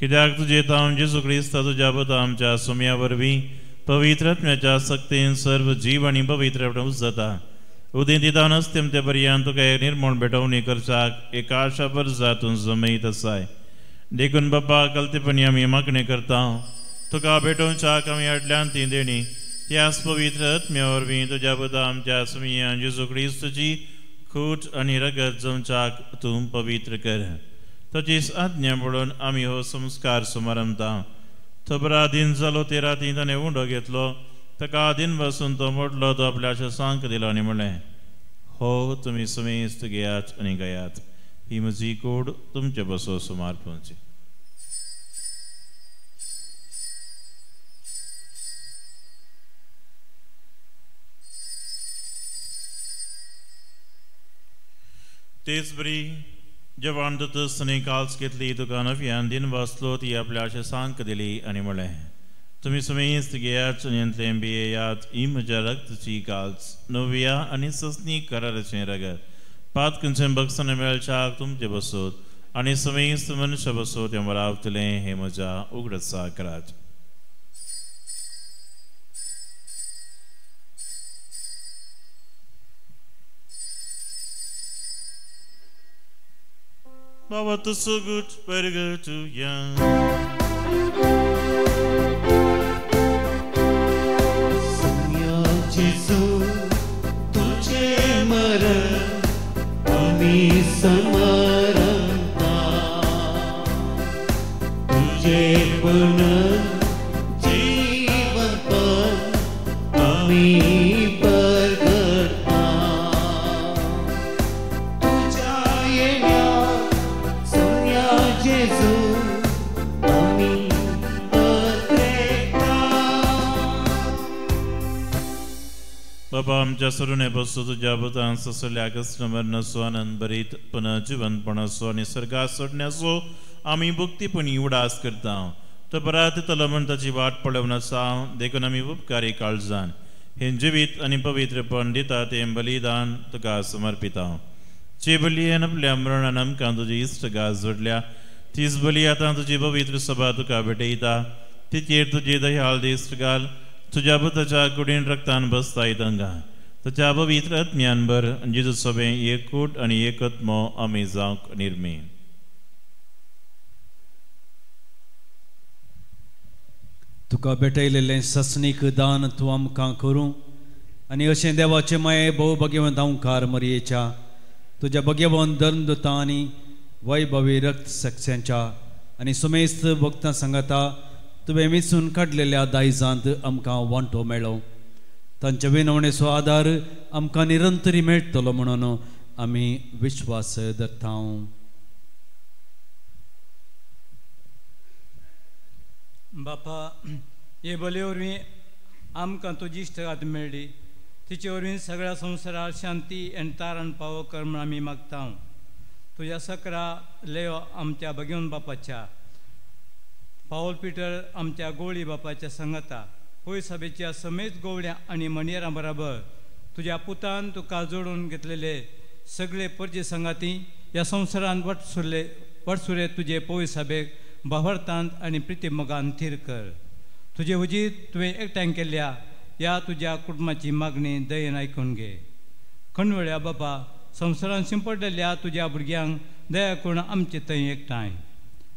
कित्याक तुजे ताम जेजू क्रिस्ता तुज्या पद आमच्या सुम्या वरवीं पवित्र आत्म्याच्या सक्तीन सर्व जीव आनी पवित्र जाता. उदें दितान अस्त्यम ते पर्यंत तुका एक निर्मळ भेटवणी करच्याक एका आशा जातून जमयत आसाय. देखून बाबा कलतेपणी आमी मागणी करता तुका भेटोवच्याक आमी आडल्यान ती देणी त्याच पवित्र आत्म्या वरवीं तुज्या पद आमच्या सुम्या जेजू क्रिस्ताची खूट आनी रगत जमच्याक तूं पवित्र कर. ताचीच आज्ञा पडून आमी हो संस्कार समारंभता. तो बरा दिन जालो ते राती ताणें उंडो घेतलो ताका दिन बसून तो मोडलो तो आपल्या शेसांक दिलो आनी म्हणलें हो तुमी समेस्त घेयात आनी गयात ही म्हजी कूड तुमचे बसो सुमार पोवची. तेच बरी जेवण दोतोसताना काल्स घेतली तुका नव्यान दिन वाचलो ती आपल्या शेसांक दिली आनी म्हणलें तुमी समेस्त घेयात आनी अंतलें बियेयात ही म्हज्या रक्ताची काल्स नव्या आनी ससनी कराराचें रगत पात खंयचें बक्षण मेळच्याक तुमचे बसोत आनी समेस्त मनशां बसोत हें रावतलें हें म्हज्या उगडसा करात. Baba, tu so good, very good to young. Senhor Jesus, tuje maran, ami samaranta, tuje panan, jivan pan, ami berkata, tuja yenya. बाबा आमच्या सरुणे बसो तुज्या भुतान ससल्या कस्टमर नसो आनंद बरीत पण जिवंतपण असो आनी सर्गात सोडण्याचो आमी भक्तीपणी उडास करता. तो परत तलो म्हण ताची वाट पळोवन आसा देखून आमी उपकारी काळजान हे जिवीत आनी पवित्रपण दिता तें बलिदान तुका समर्पिता. जे बलयेन आपल्या मरणान आमकां तुजी इश्टगात जोडल्या तीच बली आतां तुजी पवित्र सभा तुका भेटयता. तिचेर तुजी दयाळ दिश्ट घाल तुज्या पुताच्या कुडीन रक्तान बसताय तंगा ताच्या पवित्र आत्म्यान बर जेजू सभे एकूट आनी एकत्म आमी जावंक निर्मी. तुका भेटयलेलें ससनीक दान तूं आमकां करूं आनी अशें देवाचे माये भोव भगवंत ओंकार मरयेच्या तुज्या भगवंत धर्मदुतां आनी वैभवी रक्त सक्स्यांच्या आनी सुमेस्त भक्तां सांगता तुवें विचून काडलेल्या दायजांत आमकां वांटो मेळ्ळो. तांच्या विनवणेचो आदार आमकां निरंतरी मेळटलो म्हणून आमी विश्वास धरता. बापा हे बले वरवीं आमकां तुजी इश्टगात मेळ्ळी तिचे वरवीं सगळ्या संवसाराक शांती आनी तारण पावो कर म्हूण आमी मागता. तुज्या सकरा लेयो आमच्या भगवंत बापाच्या पावल पिटर आमच्या गोळी बापाच्या संगता पय सभेच्या समेत गोवड्या आनी मणियरां बराबर तुज्या पुतान तुका जोडून घेतलेले सगळे परजे संगाती ह्या संवसारांत वटसुरे तुजे पय सभेक बावर्तांत आनी प्रिती मोगान थीर कर. तुजे उजीत तुवें एकठांय केल्ल्या या तुझ्या कुटुंबाची मागणी दयेन आयकून घे. खणवळ्या बापा, संवसारान शिंपडलेल्या तुझ्या भुरग्यांक दया करून आमचे थंय एकठांय.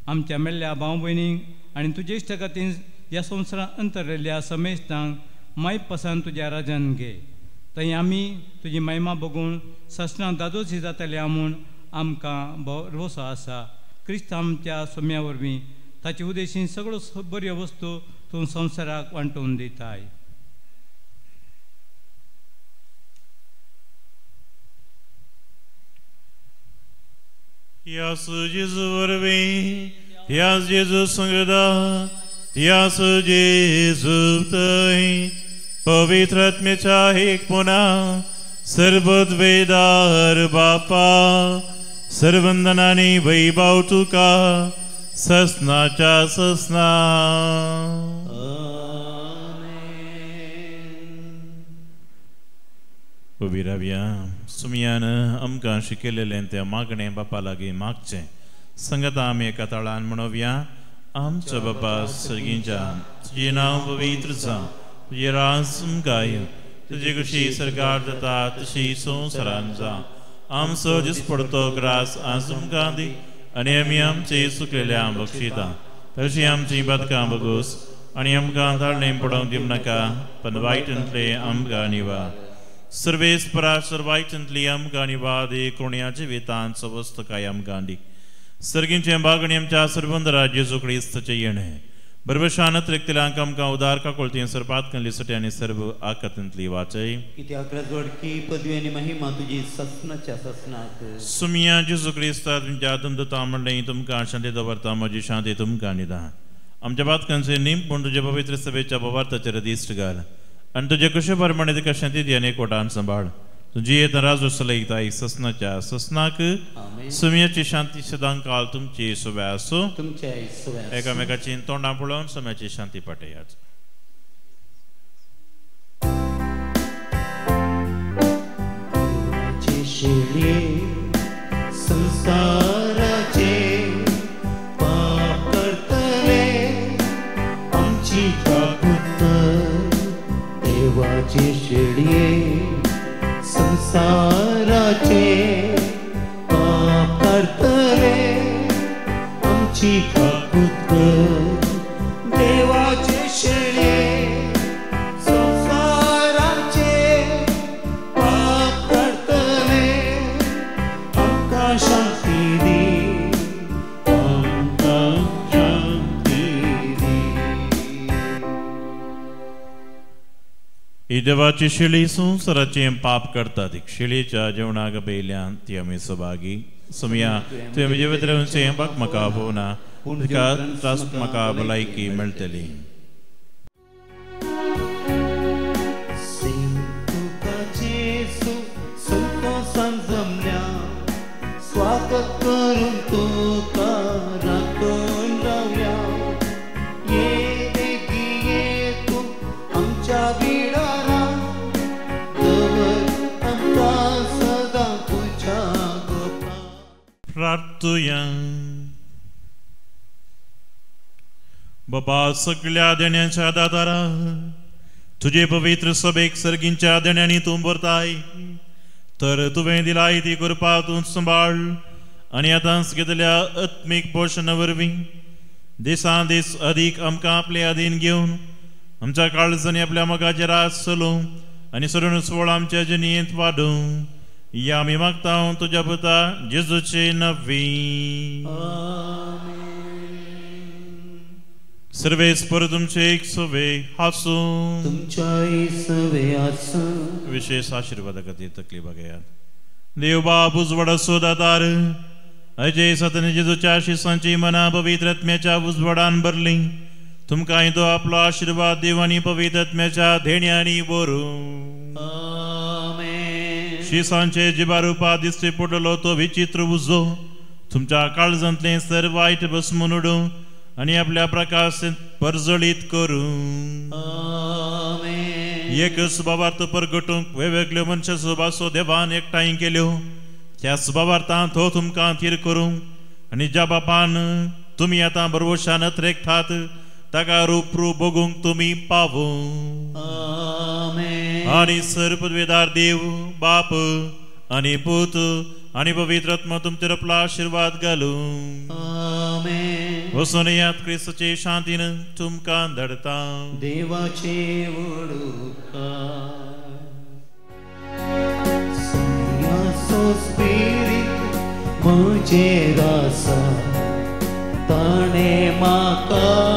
आमच्या मेल्ल्या भाव भयणींक आनी तुजे इश्टगातीन ह्या संवसारान अंतरलेल्या समेस्तांक मायप पासान तुज्या राजान घे. थंय आमी तुजी महिमा बघून ससनां दादोशी जातल्या म्हूण आमकां भरवोसो आसा. क्रिस्त आमच्या सोम्या वरवीं ताचे उद्देशीन सगळ्यो बऱ्यो वस्तू तूं संवसाराक वांटून दिताय. Tias Jesu vorbi, tias Jesu संगदा, tias Jesu तय, पवित्र आत्म्याच्या एक पुन्हा सर्वद्वेदार बापा, सर्वंदनाने वैभव तुका, ससनाच्या ससना. उबी रावया. सुमयान आमकां शिकयलेलें तें मागणें बापा लागीं मागचें. संगत आमी एका ताळान म्हणोवया. आमच्या बापा सर्गींच्या, तुजें नांव पवित्र जावं, तुजें राज गाय, तुजी कशी सरकार जाता तशी संवसारान जावं. आमचो दिसपडतो ग्रास आज तुमकां दी, आनी आमी आमचे सुकलेल्यांक बक्षिता. तशी आमची बदकां बगूस, आनी आमकां धाडणें पडोवंक दिवं नाका, पण वायटांतले आमकां निवार. सर्वेस पराशर वायटांतली आमकां निवार दी, कोण्या जिवितांत सवस्त काय आमकां दी. सर्गींचे मागणी आमच्या सर्वंदरा जेजू क्रिस्ताचें येणें बरबशान त्रिकतिलांक आमकां उदार काकोळती सरपात कनलीसाठी आनी सर्व आकांतांतली वाचय. कित्याक राजवडकी पदवी आनी महिमा तुजी ससनाच्या ससनाक. सुमिया जेजू क्रिस्ता तुमच्या दंदता म्हणलें तुमकां शांती दवरता, म्हजी शांती तुमकां निदान. आमच्या बातकांचे नेम पूण तुजे पवित्र सभेच्या पवार्थाचेर दिश्ट घाल, आनी तुजे कशे प्रमाणे तिका शांती दी आनी एकवटान सांबाळ. तुजी येता राजू चलयताय ससनाच्या ससनाक. सुमयाची शांती सदां काल तुमची सुव्या आसूं. एकामेकाची तोंडां पळोवन सुम्याची शांती पाटयात. संसाराचे पाप करतले आमची काकूत देवाचे शेळये. संसाराचे पाप करतले आमची काकूत देवाचे शेळये. संसाराचे पाप करतले आमकां शांती दी, आमकां शांती दी. ही देवाची शिळी संसाराचे पाप करतात. शिळेच्या जेवणाक बेल्यान ती आमी सभागी. सुमया तुवें म्हजे वितरांचे म्हाका भोवना, तिका त्रास म्हाका भलायकी मेळटली. संतोषान जमल्या स्वागत करून तुका राखून रावया. ये देगी ये तू आमच्या बिडारा, दवर आमकां सदां तुज्या गोपा. प्रार्थुया. बाबा सगळ्या देण्याच्या दातारा, तुझे पवित्र सभेक सर्गींच्या देण्यानी तूं भरताय, तर तुवें दिलाय ती कृपा तूं सांबाळ आनी आतां घेतल्या आत्मीक पोशणा वरवीं दिसान दीस अदीक आमकां आपले अधीन घेवन आमच्या काळजांनी आपल्या मोगाचे रास चलोवं आनी सरून सोळ आमच्या जनियेंत वाडोवं. या आमी मागता तुज्या पुता जेजूचे नवी. सर्वेस पर तुमचे एक सवे हासूं, तुमच्या सवे आसूं. विशेष आशीर्वादा खातीर तकली बघयात. देव बाप उजवड असो दातार, अजय सतन जेजूच्या आशिसांची मना पवित्र आत्म्याच्या उजवडान भरली. तुमकां तो आपलो आशीर्वाद देव आनी पवित्र आत्म्याच्या धेण्यांनी भरूं. शिसांचे जिबारुपा दिसते पडलो तो विचित्र उजो तुमच्या काळजांतले सर्व वायट भस्मून उडोवं आनी आपल्या प्रकाशांत परजळीत करूं. एक स्वभावार्थ परगटूंक वेगवेगळ्यो मनशां सुभासो देवान एकठांय केल्यो, त्या स्वभावार्थान तो तुमकां थीर करूं आनी ज्या बापान तुमी आतां बरोवशान रेखतात ताका रूप बगूंक तुमी पावूं. आणि सर्वपदवेदार देव बाप आणि पूत आणि पवित्र आत्मा तुमचेर आपला आशीर्वाद घालू. वचून यात क्रिस्तचे शांतीन तुमकां धाडता. देवाचे स्पिरीट म्हजेर आसा ताणे म्हाका